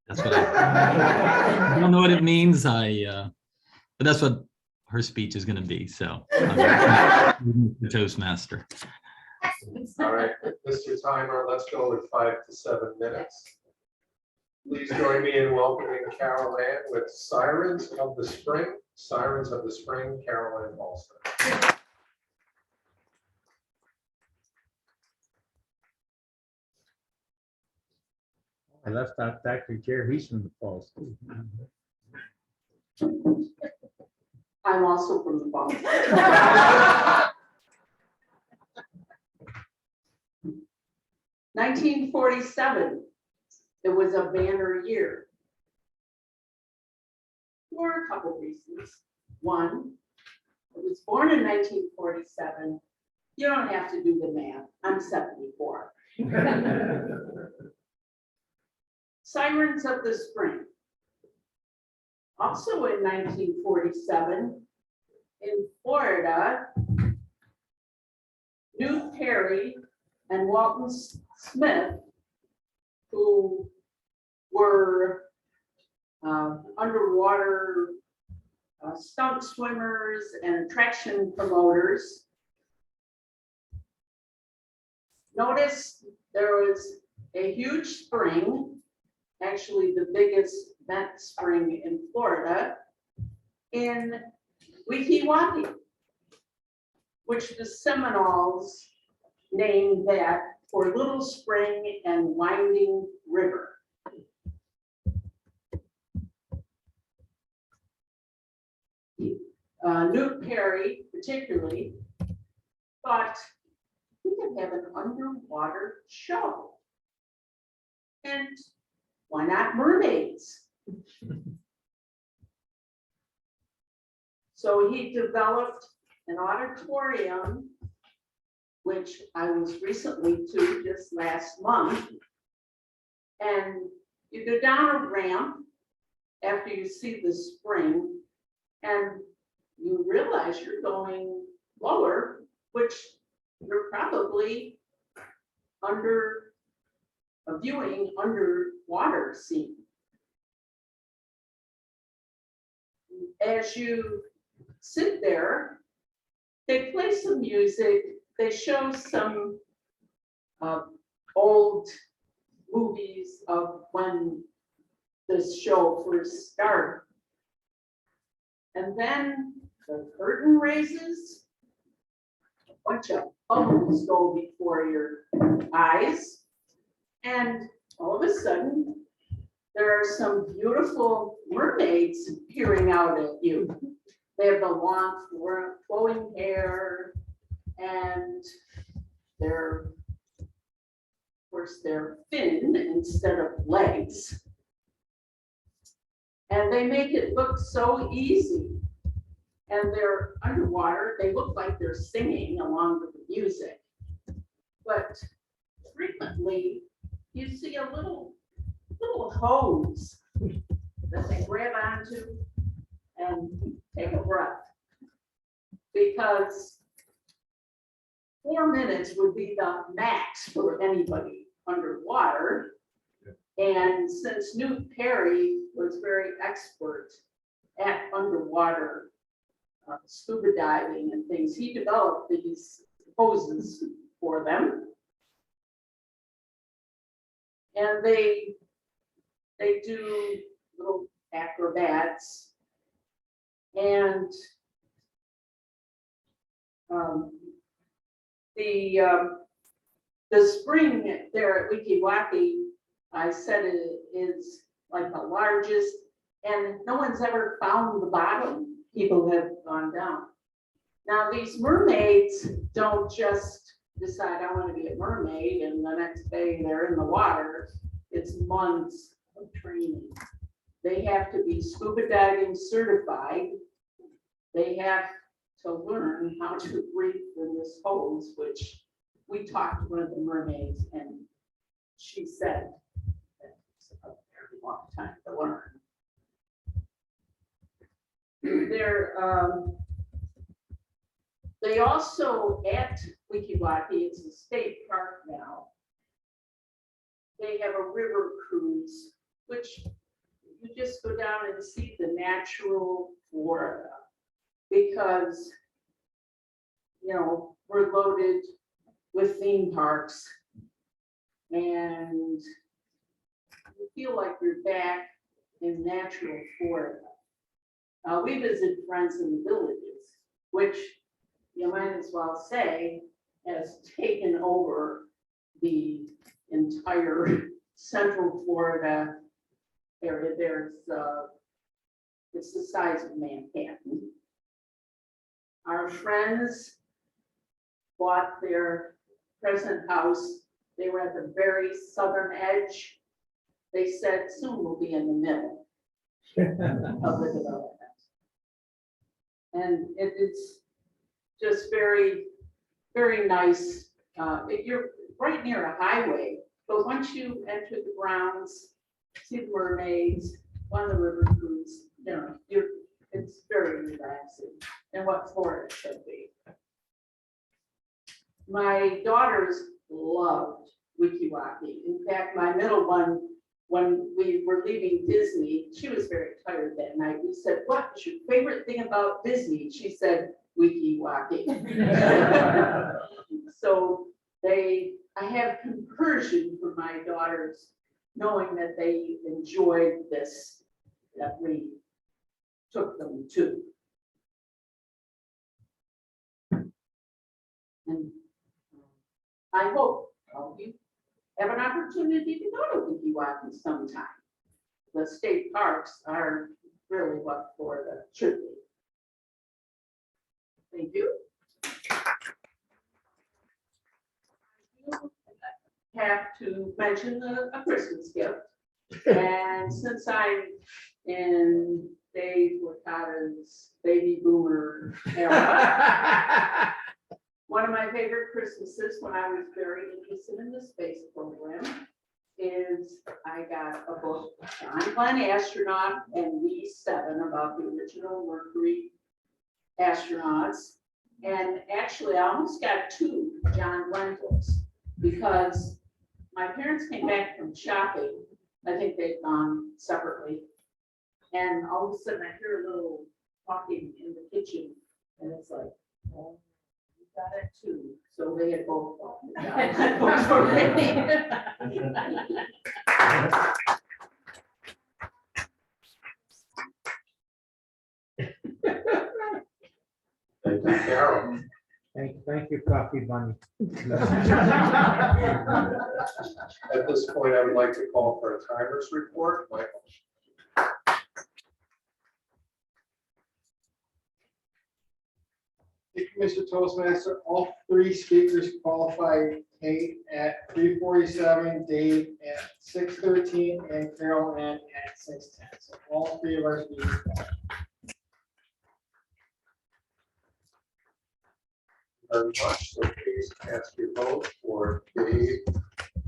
T: That's what I don't know what it means. But that's what her speech is going to be. So Toastmaster.
G: All right, Mr. Timer, let's go with 5 to 7 minutes. Please join me in welcoming Carol Ann with Sirens of the Spring. Sirens of the Spring, Carol Ann Halston.
E: I left out Dr. Jerry, he's from the falls.
C: I'm also from the Falls. 1947, it was a banner year. For a couple reasons. One, I was born in 1947. You don't have to do the math. I'm 74. Sirens of the Spring. Also in 1947, in Florida, Newt Perry and Walton Smith, who were underwater stunt swimmers and attraction promoters, noticed there was a huge spring, actually the biggest vent spring in Florida, in Weeki-Wachee, which the Seminoles named that for Little Spring and Winding River. Newt Perry particularly thought we could have an underwater show. And why not mermaids? So he developed an auditorium, which I was recently to just last month. And you go down a ramp after you see the spring, and you realize you're going lower, which you're probably under a viewing underwater scene. As you sit there, they play some music, they show some old movies of when this show first started. And then the curtain raises, a bunch of bubbles go before your eyes, and all of a sudden, there are some beautiful mermaids peering out at you. They have the long flowing hair, and they're, of course, they're fin instead of legs. And they make it look so easy. And they're underwater, they look like they're singing along with the music. But frequently, you see a little hose that they grab onto and take a breath. Because 4 minutes would be the max for anybody underwater. And since Newt Perry was very expert at underwater scuba diving and things, he developed these hoses for them. And they do little acrobats. And the spring there at Weeki-Wachee, I said it is like the largest, and no one's ever found the bottom. People have gone down. Now these mermaids don't just decide I want to be a mermaid and the next day they're in the water. It's months of training. They have to be scuba diving certified. They have to learn how to breathe in this hose, which we talked to one of the mermaids and she said that it's a very long time to learn. They also at Wikiwaki, it's a state park now. They have a river cruise, which you just go down and see the natural Florida. Because, you know, we're loaded with theme parks and you feel like you're back in natural Florida. We visit friends in the villages, which you might as well say has taken over the entire central Florida area. It's the size of Manhattan. Our friends bought their present house. They were at the very southern edge. They said soon we'll be in the middle of the development. And it's just very, very nice. You're right near a highway, but once you enter the grounds, see the mermaids, on the river cruise, you know, it's very relaxing and what Florida should be. My daughters loved Wikiwaki. In fact, my middle one, when we were leaving Disney, she was very tired that night. We said, "What is your favorite thing about Disney?" She said, "Wikiwaki." So I have compersion for my daughters, knowing that they enjoyed this, that we took them to. And I hope all of you have an opportunity to go to Wikiwaki sometime. The state parks are really what Florida should be. Thank you. Have to mention a Christmas gift. And since I'm in Dave Licata's baby boomer era, one of my favorite Christmases when I was very interested in the space program is I got a book, John Glenn Astronaut and We 7, about the original Mercury astronauts. And actually I almost got 2 John Glenn books because my parents came back from shopping. I think they'd gone separately. And all of a sudden I hear a little talking in the kitchen and it's like, oh, you got it too. So they had both got the books already.
G: Thank you, Carol.
E: Thank you, Coffee Bunny.
G: At this point, I would like to call for a timers report. Michael.
E: Thank you, Mr. Toastmaster. All 3 speakers qualified: Kate at 3:47, Dave at 6:13, and Carol Ann at 6:10. So all 3 of our speakers qualified.
G: Very much. So please cast your vote for Dave.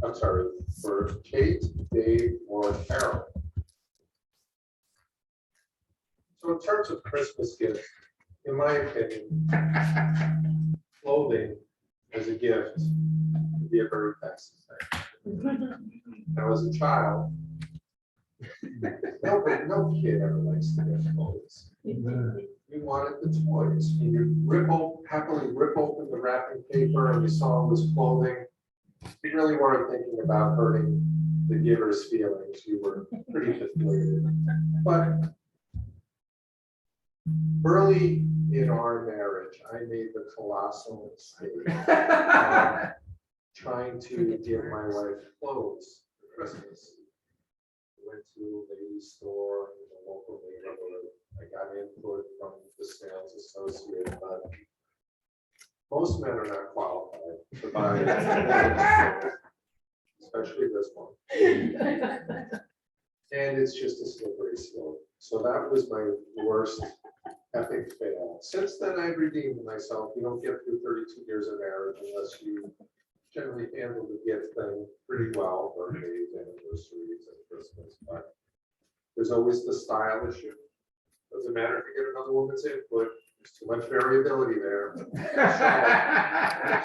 G: I'm sorry, for Kate, Dave, or Carol. So in terms of Christmas gifts, in my opinion, clothing as a gift would be a very festive thing. Now, as a child, no kid ever likes to get clothes. You wanted the toys. You happily rip open the wrapping paper and you saw it was clothing. You really weren't thinking about hurting the giver's feelings. You were pretty deflated. But early in our marriage, I made the colossal mistake of trying to give my wife clothes for Christmas. We went to a ladies' store in the local neighborhood. I got input from the sales associate, but most men are not qualified to buy it, especially this one. And it's just a slippery slope. So that was my worst epic fail. Since then, I've redeemed myself. You don't get through 32 years of marriage unless you generally handle the gift thing pretty well, birthdays, anniversaries, and Christmas. But there's always the style issue. Doesn't matter if you get another woman's input, there's too much variability there.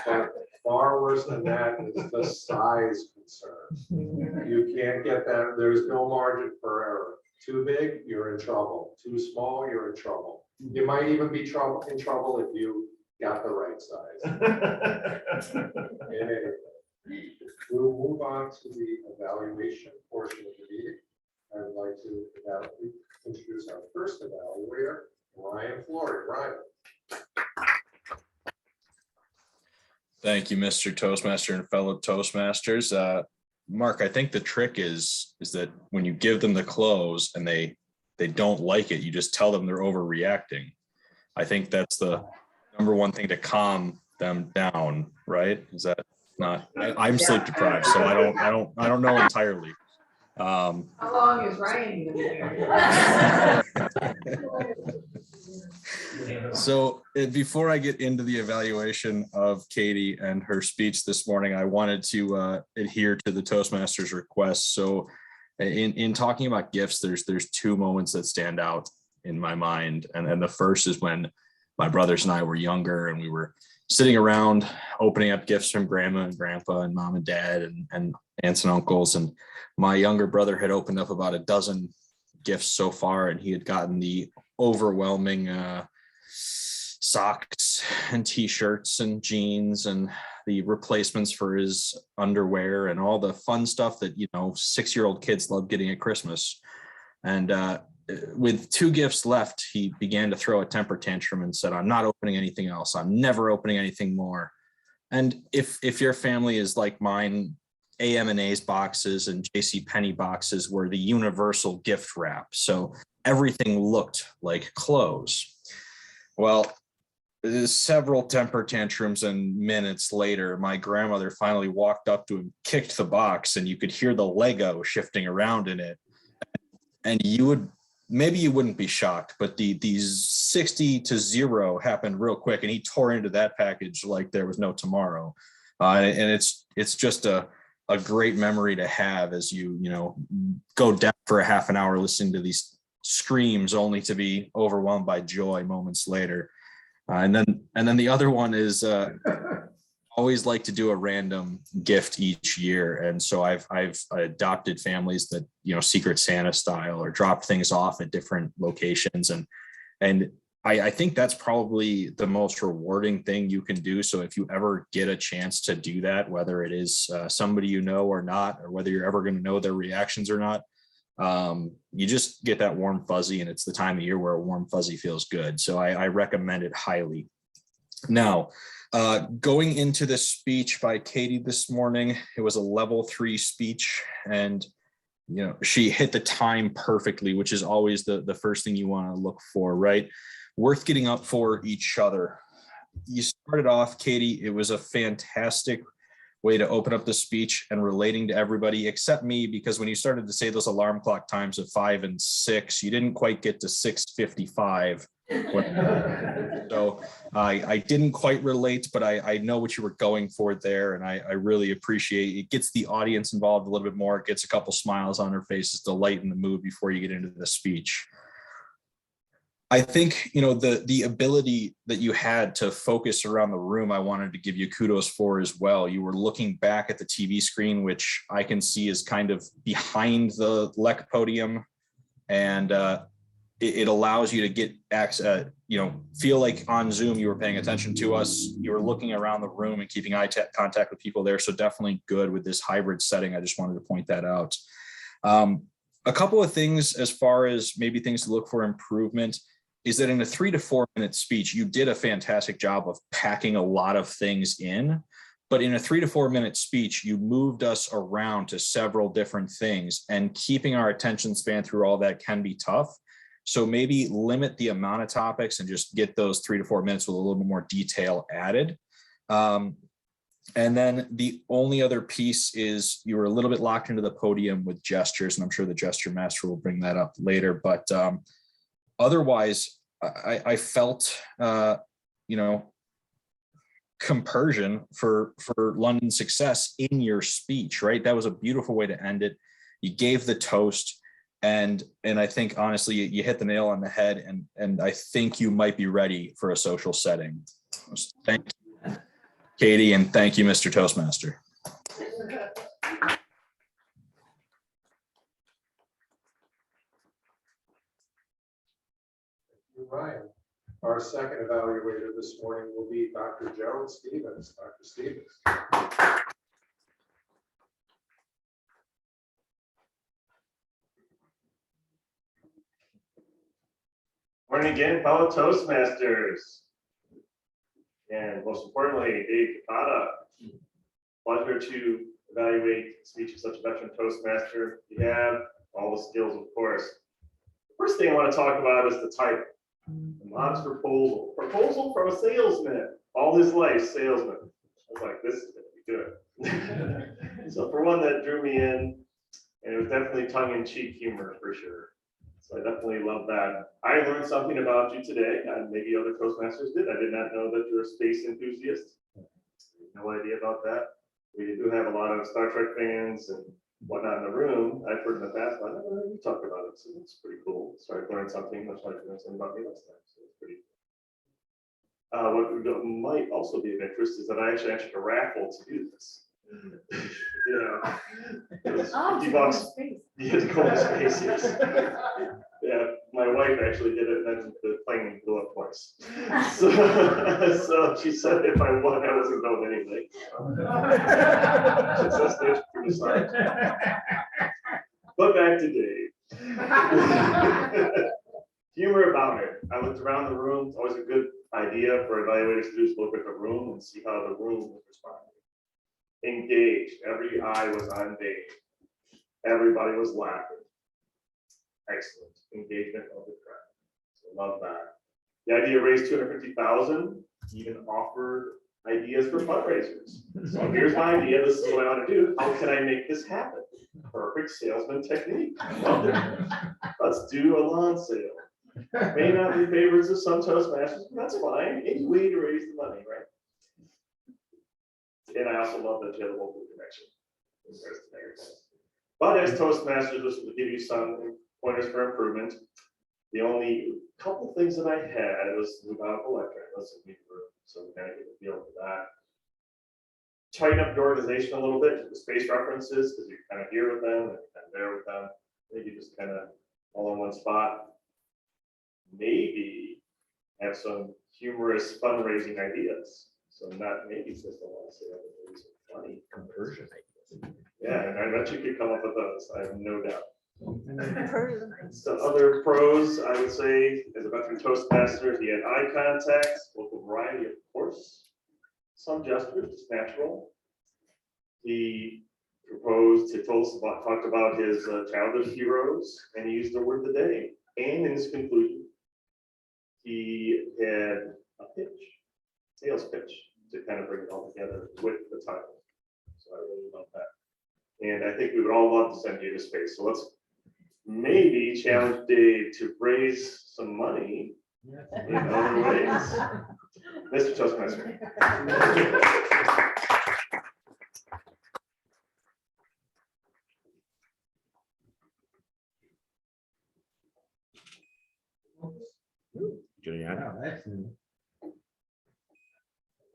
G: But far worse than that is the size concern. You can't get that, there's no margin for error. Too big, you're in trouble. Too small, you're in trouble. You might even be in trouble if you got the right size. Anyway, we'll move on to the evaluation portion of the meeting. I'd like to introduce our first evaluator, Ryan Flory. Ryan.
R: Thank you, Mr. Toastmaster and fellow Toastmasters. Mark, I think the trick is that when you give them the close and they don't like it, you just tell them they're overreacting. I think that's the number one thing to calm them down, right? Is that not? I'm sleep deprived, so I don't know entirely.
M: How long is Ryan gonna be here?
R: So before I get into the evaluation of Katie and her speech this morning, I wanted to adhere to the Toastmasters request. So in talking about gifts, there's two moments that stand out in my mind. And the first is when my brothers and I were younger and we were sitting around opening up gifts from grandma and grandpa and mom and dad and aunts and uncles. And my younger brother had opened up about a dozen gifts so far, and he had gotten the overwhelming socks and t-shirts and jeans and the replacements for his underwear and all the fun stuff that, 6-year-old kids love getting at Christmas. And with 2 gifts left, he began to throw a temper tantrum and said, "I'm not opening anything else. I'm never opening anything more." And if your family is like mine, AM&A's boxes and JCPenney boxes were the universal gift wrap. So everything looked like clothes. Well, several temper tantrums and minutes later, my grandmother finally walked up to him, kicked the box, and you could hear the Lego shifting around in it. And maybe you wouldn't be shocked, but these 60 to 0 happened real quick, and he tore into that package like there was no tomorrow. And it's just a great memory to have as you go down for a half an hour listening to these screams only to be overwhelmed by joy moments later. And then the other one is always like to do a random gift each year. And so I've adopted families that, Secret Santa style or drop things off at different locations. And I think that's probably the most rewarding thing you can do. So if you ever get a chance to do that, whether it is somebody you know or not, or whether you're ever going to know their reactions or not, you just get that warm fuzzy, and it's the time of year where a warm fuzzy feels good. So I recommend it highly. Now, going into the speech by Katie this morning, it was a level 3 speech, and she hit the time perfectly, which is always the first thing you want to look for, right? Worth getting up for each other. You started off, Katie, it was a fantastic way to open up the speech and relating to everybody except me, because when you started to say those alarm clock times of 5 and 6, you didn't quite get to 6:55. So I didn't quite relate, but I know what you were going for there, and I really appreciate it. It gets the audience involved a little bit more. It gets a couple smiles on their faces to lighten the mood before you get into the speech. I think, the ability that you had to focus around the room, I wanted to give you kudos for as well. You were looking back at the TV screen, which I can see is kind of behind the LEC podium. And it allows you to get access, feel like on Zoom, you were paying attention to us. You were looking around the room and keeping eye contact with people there. So definitely good with this hybrid setting. I just wanted to point that out. A couple of things as far as maybe things to look for improvement is that in a 3 to 4 minute speech, you did a fantastic job of packing a lot of things in. But in a 3 to 4 minute speech, you moved us around to several different things, and keeping our attention span through all that can be tough. So maybe limit the amount of topics and just get those 3 to 4 minutes with a little bit more detail added. And then the only other piece is you were a little bit locked into the podium with gestures, and I'm sure the gesture master will bring that up later. But otherwise, I felt, you know, compersion for London success in your speech, right? That was a beautiful way to end it. You gave the toast, and I think honestly you hit the nail on the head, and I think you might be ready for a social setting. Thank you, Katie, and thank you, Mr. Toastmaster.
G: Ryan. Our second evaluator this morning will be Dr. Gerald Stevens. Dr. Stevens.
A: Morning again, fellow Toastmasters. And most importantly, Dave Capata. Pleasure to evaluate the speech of such a veteran Toastmaster. You have all the skills, of course. The first thing I want to talk about is the title. A modest proposal. Proposal from a salesman. All his life, salesman. I was like, this is going to be good. So for one, that drew me in, and it was definitely tongue-in-cheek humor for sure. So I definitely love that. I learned something about you today, and maybe other Toastmasters did. I did not know that you're a space enthusiast. No idea about that. We do have a lot of Star Trek fans and whatnot in the room. I've heard in the past, but I never heard you talk about it, so it's pretty cool. So I learned something, much like you learned something about me last time, so it's pretty cool. What might also be of interest is that I actually entered a raffle to do this. You know, it was $50. You had to go into space, yes. Yeah, my wife actually did it, and then the plane blew up twice. So she said if I won, I wasn't going anyway. Success stage for the side. But back to Dave. Humor about it. I looked around the room. It's always a good idea for evaluators to do is look at the room and see how the room was responding. Engaged. Every eye was on Dave. Everybody was laughing. Excellent engagement of the crowd. So love that. The idea raised $250,000. Even offered ideas for fundraisers. So here's my idea. This is what I want to do. How can I make this happen? Perfect salesman technique. Love it. Let's do a lawn sale. May not be favorites of some Toastmasters, but that's fine. Any way to raise the money, right? And I also love that you have a local connection. But as Toastmasters, this will give you some pointers for improvement. The only couple things that I had was move out of electric. So we kind of get a feel for that. Tighten up the organization a little bit, the space references, because you're kind of here with them and kind of there with them. Maybe just kind of all in one spot. Maybe have some humorous fundraising ideas. So not maybe just a lot of sales, maybe some funny conversion ideas. Yeah, and I bet you could come up with those. I have no doubt. Some other pros, I would say, as a veteran Toastmaster, he had eye contact, local variety, of course. Some gestures, just natural. He proposed, he talked about his childhood heroes, and he used the word the day. And in his conclusion, he had a pitch, sales pitch, to kind of bring it all together with the title. So I really love that. And I think we would all love to send you to space. So let's maybe challenge Dave to raise some money in other ways. Mr. Toastmaster.
G: I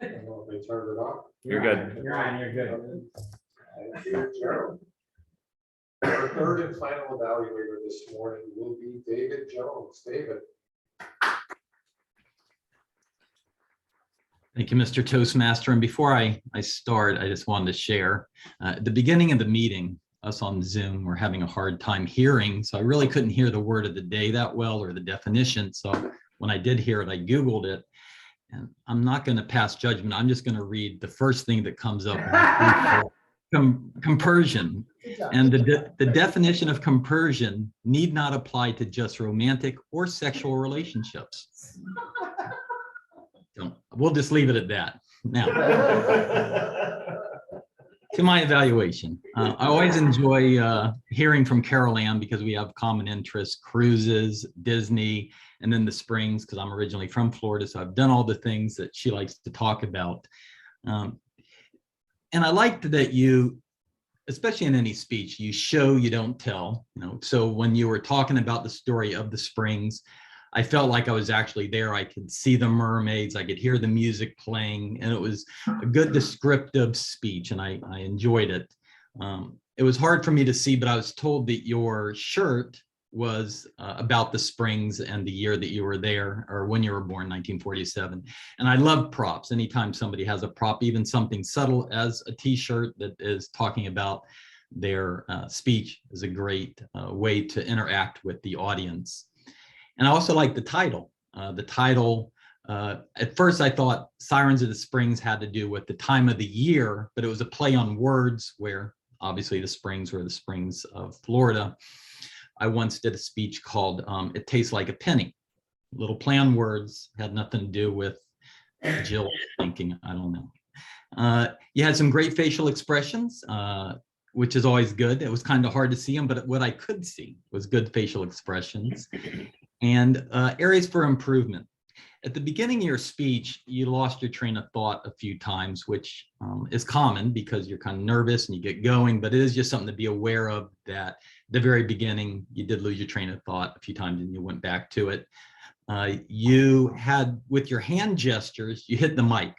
G: don't know if they turned it off.
D: You're good.
E: You're on, you're good.
G: Thank you, Gerald. Our third and final evaluator this morning will be David Jones. David.
T: Thank you, Mr. Toastmaster. And before I start, I just wanted to share at the beginning of the meeting, us on Zoom, we're having a hard time hearing. So I really couldn't hear the word of the day that well or the definition. So when I did hear it, I Googled it. And I'm not going to pass judgment. I'm just going to read the first thing that comes up. Compersion. And the definition of compersion need not apply to just romantic or sexual relationships. So we'll just leave it at that. Now, to my evaluation. I always enjoy hearing from Carol Ann because we have common interests, cruises, Disney, and then the Springs, because I'm originally from Florida. So I've done all the things that she likes to talk about. And I liked that you, especially in any speech, you show, you don't tell. So when you were talking about the story of the Springs, I felt like I was actually there. I could see the mermaids, I could hear the music playing, and it was a good descriptive speech, and I enjoyed it. It was hard for me to see, but I was told that your shirt was about the Springs and the year that you were there, or when you were born, 1947. And I love props. Anytime somebody has a prop, even something subtle as a t-shirt that is talking about their speech, is a great way to interact with the audience. And I also like the title. At first I thought Sirens of the Springs had to do with the time of the year, but it was a play on words where obviously the Springs were the Springs of Florida. I once did a speech called It Tastes Like a Penny. Little play on words, had nothing to do with Jill thinking, I don't know. You had some great facial expressions, which is always good. It was kind of hard to see them, but what I could see was good facial expressions. And areas for improvement. At the beginning of your speech, you lost your train of thought a few times, which is common because you're kind of nervous and you get going, but it is just something to be aware of, that the very beginning, you did lose your train of thought a few times and you went back to it. You had, with your hand gestures, you hit the mic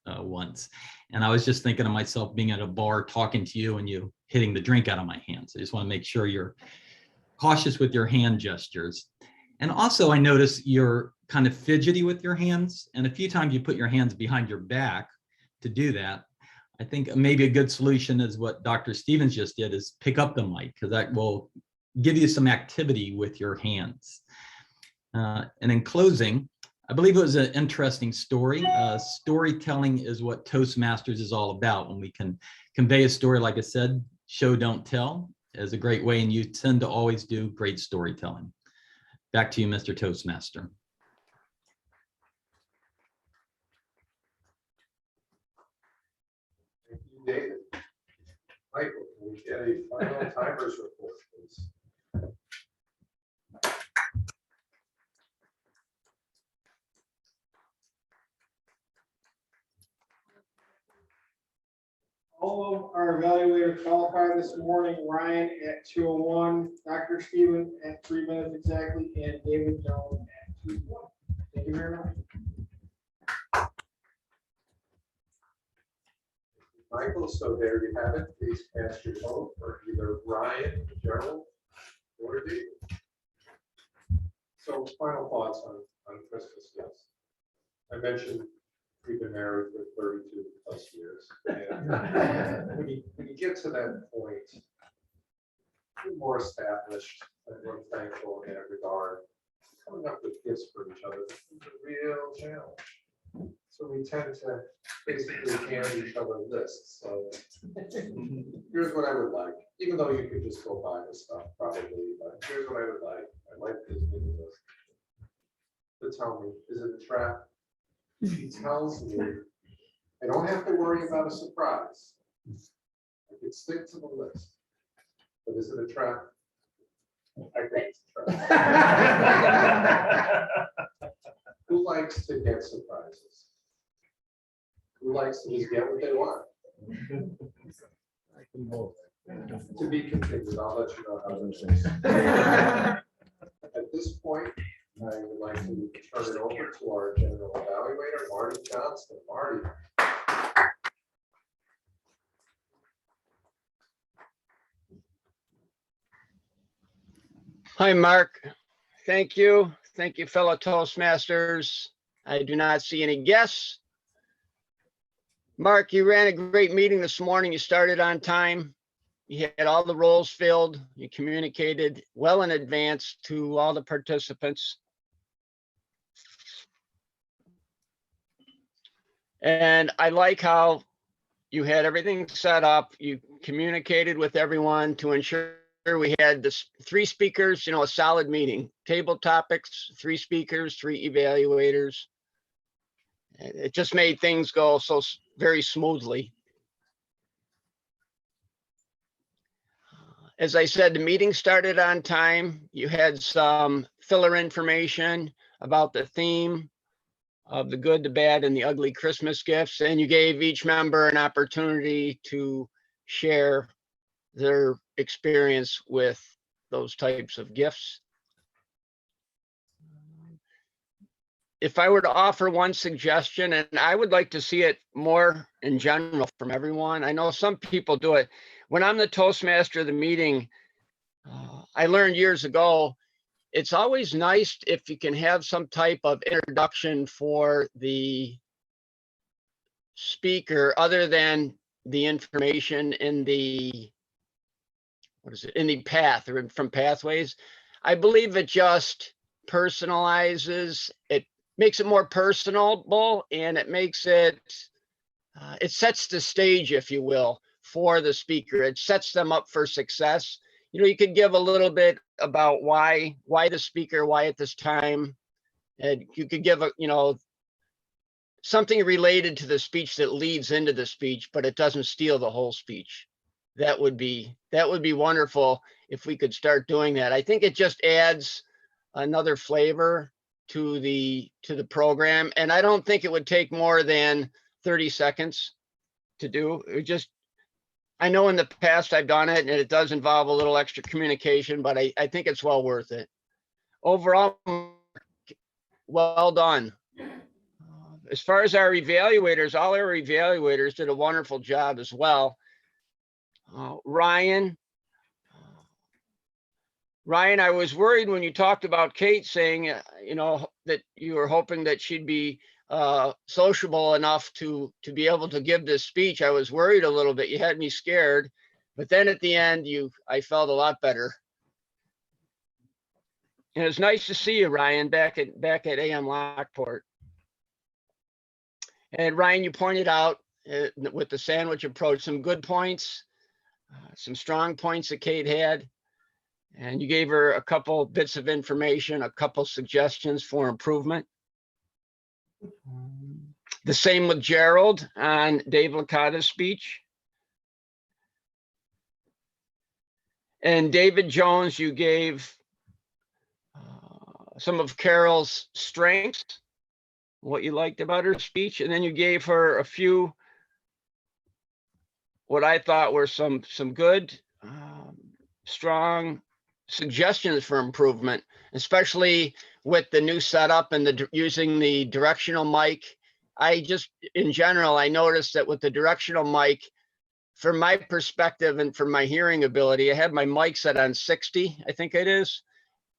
T: once. And I was just thinking of myself being at a bar talking to you and you hitting the drink out of my hands. I just want to make sure you're cautious with your hand gestures. And also I noticed you're kind of fidgety with your hands. And a few times you put your hands behind your back to do that. I think maybe a good solution is what Dr. Stevens just did, is pick up the mic, because that will give you some activity with your hands. And in closing, I believe it was an interesting story. Storytelling is what Toastmasters is all about. When we can convey a story, like I said, show, don't tell is a great way, and you tend to always do great storytelling. Back to you, Mr. Toastmaster.
G: Thank you, David. Michael, can we get a final timers report, please?
E: All of our evaluators qualified this morning. Ryan at 2:01, Dr. Stevens at 3 minutes exactly, and David Jones at 2:01. Thank you very much.
G: Michael, so there you have it. Please cast your vote for either Ryan, Gerald, or David. So final thoughts on Christmas gifts. I mentioned we've been married for 32 plus years. And when you get to that point, you're more established and we're thankful in that regard. Coming up with gifts for each other is a real challenge. So we tend to basically hand each other lists. So here's what I would like, even though you could just go buy the stuff probably, but here's what I would like. I like this mini list. But tell me, is it a trap? She tells me I don't have to worry about a surprise. I can stick to the list. But is it a trap? I think it's a trap. Who likes to get surprises? Who likes to just get what they want? To be continued, I'll let you know how this is. At this point, I would like to turn it over to our general evaluator, Marty Johnston. Marty.
N: Hi, Mark. Thank you. Thank you, fellow Toastmasters. I do not see any guests. Mark, you ran a great meeting this morning. You started on time. You had all the roles filled. You communicated well in advance to all the participants. And I like how you had everything set up. You communicated with everyone to ensure we had this 3 speakers, a solid meeting, table topics, 3 speakers, 3 evaluators. It just made things go so very smoothly. As I said, the meeting started on time. You had some filler information about the theme of the good, the bad, and the ugly Christmas gifts, and you gave each member an opportunity to share their experience with those types of gifts. If I were to offer one suggestion, and I would like to see it more in general from everyone, I know some people do it. When I'm the Toastmaster of the meeting, I learned years ago, it's always nice if you can have some type of introduction for the speaker other than the information in the, in the path or from Pathways. I believe it just personalizes, it makes it more personable, and it makes it, it sets the stage, if you will, for the speaker. It sets them up for success. You know, you could give a little bit about why the speaker, why at this time, and you could give a, you know, something related to the speech that leads into the speech, but it doesn't steal the whole speech. That would be wonderful if we could start doing that. I think it just adds another flavor to the program, and I don't think it would take more than 30 seconds to do. It just, I know in the past I've done it and it does involve a little extra communication, but I think it's well worth it. Overall, well done. As far as our evaluators, all our evaluators did a wonderful job as well. Ryan, I was worried when you talked about Kate saying, you know, that you were hoping that she'd be sociable enough to be able to give this speech. I was worried a little bit. You had me scared, but then at the end, I felt a lot better. And it's nice to see you, Ryan, back at AM Lockport. And Ryan, you pointed out with the sandwich approach, some good points, some strong points that Kate had. And you gave her a couple bits of information, a couple suggestions for improvement. The same with Gerald on Dave Licata's speech. And David Jones, you gave some of Carol's strengths, what you liked about her speech, and then you gave her a few, what I thought were some good, strong suggestions for improvement, especially with the new setup and using the directional mic. I just, in general, I noticed that with the directional mic, from my perspective and from my hearing ability, I had my mic set on 60, I think it is.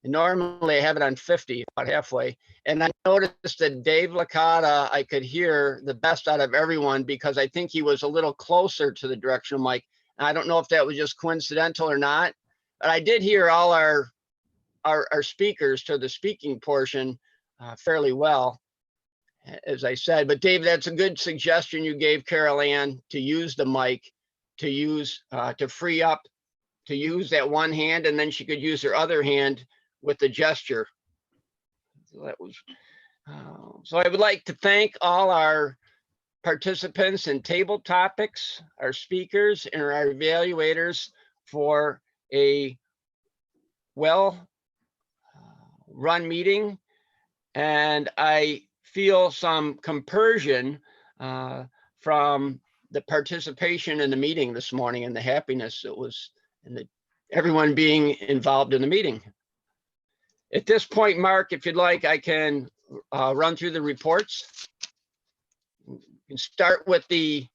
N: And normally I have it on 50, about halfway. And I noticed that Dave Licata, I could hear the best out of everyone because I think he was a little closer to the directional mic. And I don't know if that was just coincidental or not, but I did hear all our speakers to the speaking portion fairly well, as I said. But Dave, that's a good suggestion you gave Carol Ann, to use the mic, to use, to free up, to use that one hand, and then she could use her other hand with the gesture. So that was, so I would like to thank all our participants in table topics, our speakers, and our evaluators for a well run meeting. And I feel some compersion from the participation in the meeting this morning and the happiness that was, and everyone being involved in the meeting. At this point, Mark, if you'd like, I can run through the reports. You can start with the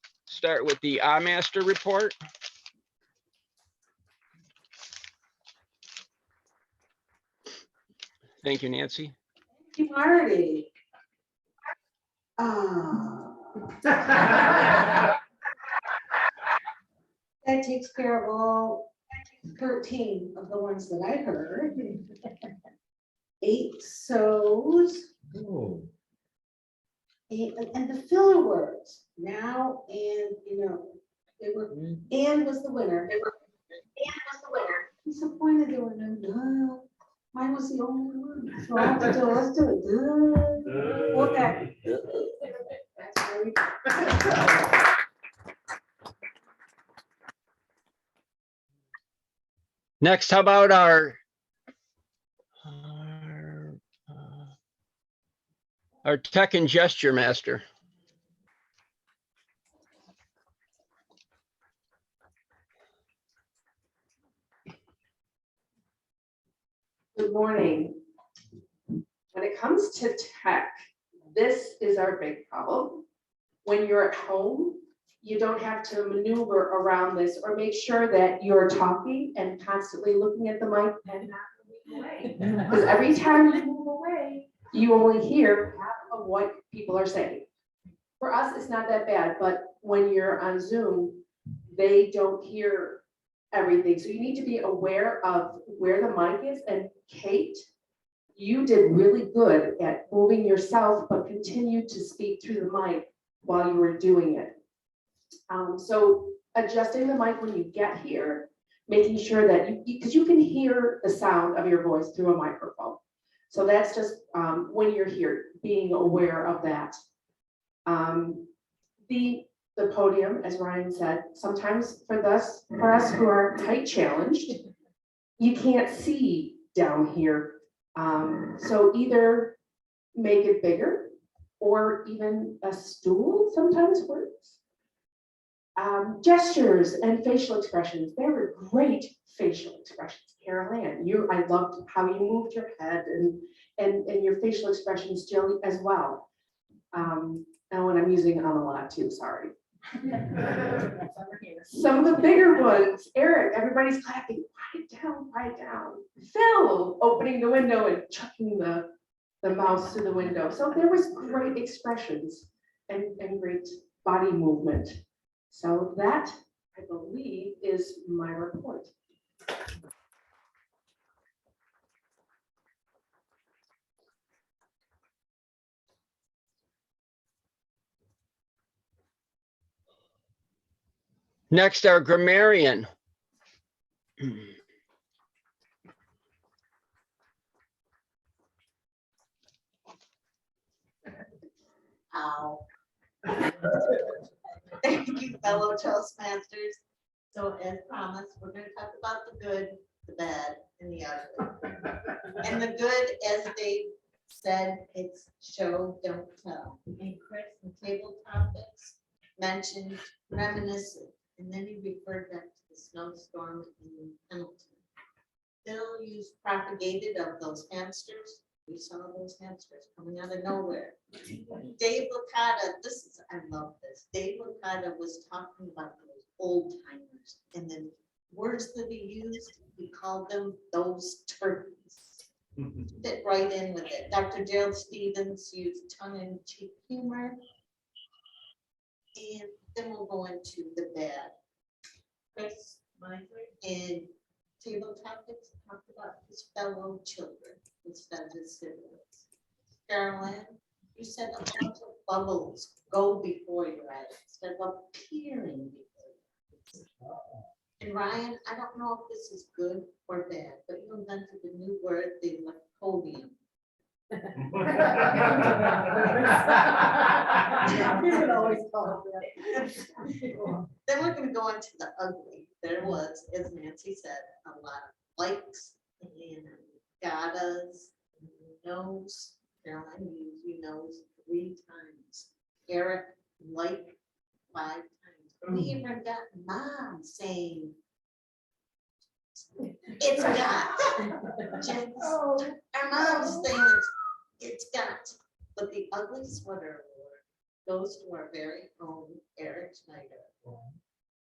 N: master report. Thank you, Nancy.
Q: Thank you, Marty. That takes care of all 13 of the ones that I heard. 8 so's.
E: Oh.
Q: And the filler words, now and, you know, they were, and was the winner. I'm disappointed there were no duh. Mine was the only one. So I have to do, let's do it. Duh. Okay. That's very good.
N: Next, how about our tech and gesture master?
M: Good morning. When it comes to tech, this is our big problem. When you're at home, you don't have to maneuver around this or make sure that you're talking and constantly looking at the mic and not moving away. Because every time you move away, you only hear half of what people are saying. For us, it's not that bad, but when you're on Zoom, they don't hear everything. So you need to be aware of where the mic is. And Kate, you did really good at moving yourself, but continued to speak through the mic while you were doing it. So adjusting the mic when you get here, making sure that because you can hear the sound of your voice through a microphone. So that's just when you're here, being aware of that. The podium, as Ryan said, sometimes for us who are height challenged, you can't see down here. So either make it bigger or even a stool sometimes works. Gestures and facial expressions. They were great facial expressions. Carol Ann, I loved how you moved your head and your facial expressions, Jill, as well. And when I'm using a lot too, sorry. Some of the bigger ones, Eric, everybody's clapping, quiet down. Phil, opening the window and chucking the mouse through the window. So there was great expressions and great body movement. So that, I believe, is my report.
N: Next, our grammarian.
F: Ow. Thank you, fellow Toastmasters. So as promised, we're going to talk about the good, the bad, and the ugly. And the good, as Dave said, it's show, don't tell. And Chris, in table topics, mentioned reminiscent, and then he referred back to the snowstorm in Hamilton. Bill used propagated of those hamsters. We saw those hamsters coming out of nowhere. Dave Licata, I love this. Dave Licata was talking about those old timers and then words that he used, he called them those turkeys. Fit right in with it. Dr. Gerald Stevens used tongue-in-cheek humor. And then we'll go into the bad. Chris in table topics talked about his fellow children instead of his siblings. Carolyn, you said a bunch of bubbles go before your eyes instead of appearing before your eyes. And Ryan, I don't know if this is good or bad, but you invented a new word, the podium. Then we're going to go into the ugly. There was, as Nancy said, a lot of likes and gottas, knows. Caroline used you knows 3 times. Eric liked 5 times. We even got mom saying it's got. Our mom's saying it's got. But the ugly sweater award goes to our very own Eric Schneider.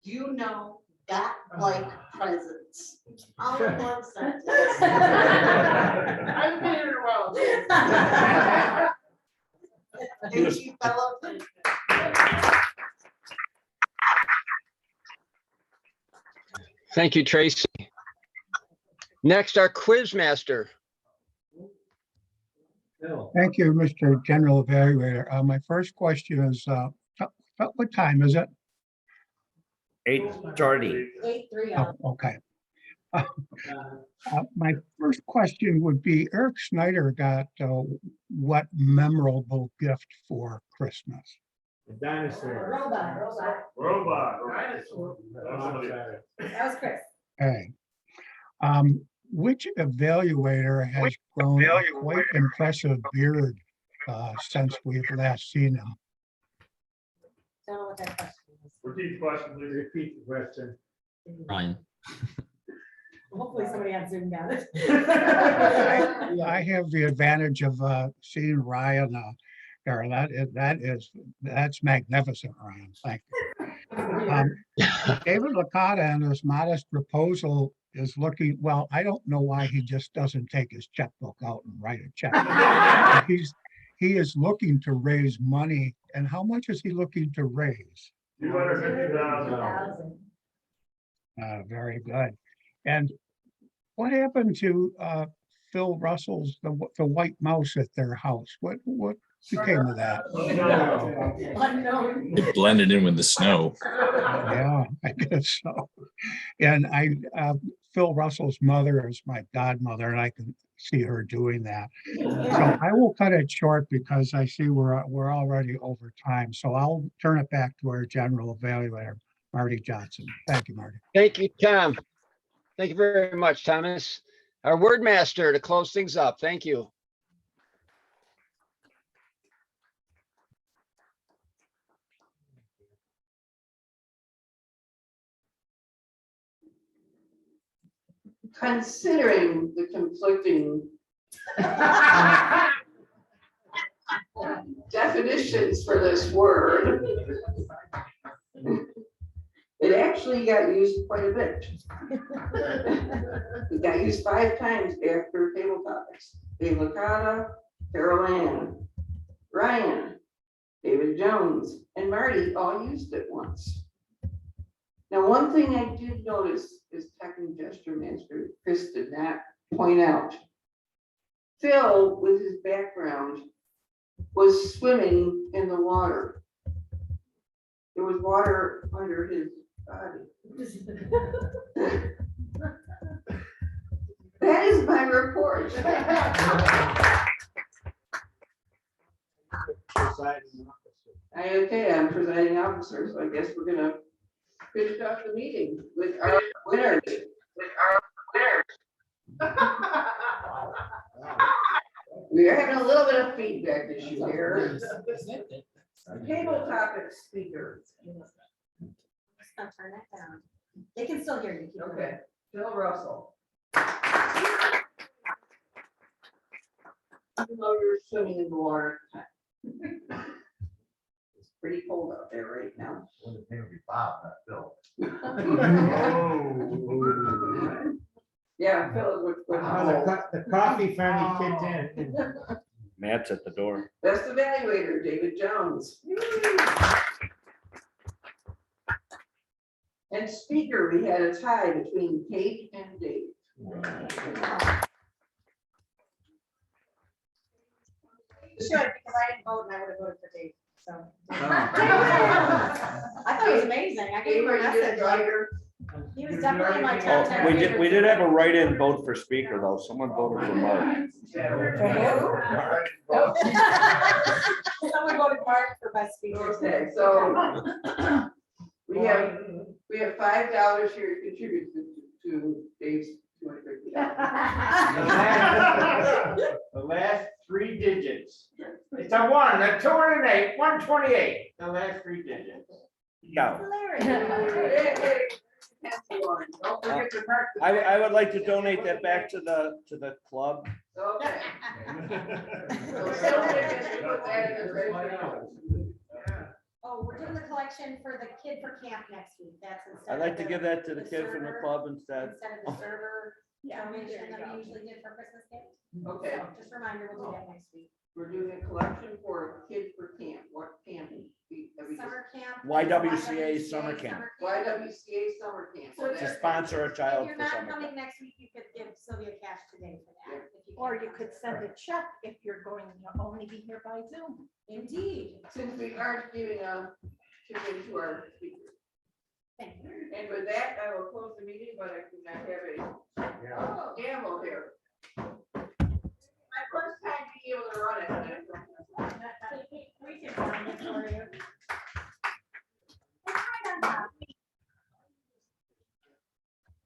F: You know, got like presents. All in one sentence.
P: I'm here well.
F: Thank you, fellow.
N: Thank you, Tracy. Next, our quiz master.
H: Thank you, Mr. General Evaluator. My first question is, what time is it?
D: 8:30.
B: 8:30.
H: Oh, okay. My first question would be, Eric Schneider got what memorable gift for Christmas?
E: Dinosaur.
B: Robot.
A: Dinosaur.
B: That was Chris.
H: Okay. Which evaluator has grown a quite impressive beard since we've last seen him?
L: Don't know what that question is.
A: Repeat the question, please.
E: Repeat the question.
T: Ryan.
L: Hopefully somebody on Zoom got it.
H: I have the advantage of seeing Ryan there. That's magnificent, Ryan. Thank you. David Licata and his modest proposal is looking, well, I don't know why he just doesn't take his checkbook out and write a check. He is looking to raise money. And how much is he looking to raise?
A: 250,000.
H: Very good. And what happened to Phil Russell's, the white mouse at their house? What became of that?
L: Unknown.
R: It blended in with the snow.
H: Yeah, I guess so. And Phil Russell's mother is my godmother, and I can see her doing that. So I will cut it short because I see we're already over time. So I'll turn it back to our general evaluator, Marty Johnson. Thank you, Marty.
N: Thank you, Tom. Thank you very much, Thomas. Our word master to close things up. Thank you.
C: Considering the conflicting definitions for this word, it actually got used quite a bit. It got used 5 times after table topics. Dave Licata, Carol Ann, Ryan, David Jones, and Marty all used it once. Now, one thing I did notice is Tech and Gesture Master Chris did not point out. Phil, with his background, was swimming in the water. There was water under his body. That is my report. Okay, I'm presiding officer, so I guess we're gonna finish off the meeting with our winners. We are having a little bit of feedback issue here. Table topic speaker.
B: I'll turn that down. They can still hear you. Keep going.
C: Okay, Phil Russell. Even though you're swimming in the water. It's pretty cold out there right now. Yeah, Phil is with.
E: The coffee finally kicked in.
D: Matt's at the door.
C: Best evaluator, David Jones. And speaker, we had a tie between Kate and Dave.
L: You should, because I didn't vote and I would have voted for Dave, so. I thought it was amazing. I gave him a message. He was definitely in my top 10.
D: We did have a write-in vote for speaker though. Someone voted for Mark.
L: Someone voted Mark for best speaker.
C: Okay, so we have $5 here to contribute to Dave's $250.
E: The last 3 digits. It's a 1, a 2, and an 8, 128. The last 3 digits.
D: Yeah.
C: Don't forget to mark the.
D: I would like to donate that back to the club.
C: Okay.
B: Oh, we're doing the collection for the kid for camp next week. That's instead.
D: I'd like
B: of
D: to
B: the-
D: give that to the kid from the
B: server-
D: club instead.
B: Instead of the server donation that we usually did for Christmas gifts.
C: Okay.
B: So just a reminder, we'll do that next week.
C: We're doing a collection for Kids for Camp. What camp?
B: Summer camp.
D: YWCA summer camp.
C: YWCA summer camp.
D: To sponsor a child
B: If you're
D: for
B: not
D: summer
B: coming
D: camp.
B: next week, you could give Sylvia cash today for that. if you
L: Or
B: can't
L: you
B: come.
L: could send a check if you're going to only be here by Zoom.
B: Indeed.
C: Since we aren't giving a ticket to our speakers.
B: Thank you.
C: And with that, I will close the meeting, but I do not have a gavel here. My first time being able to run it.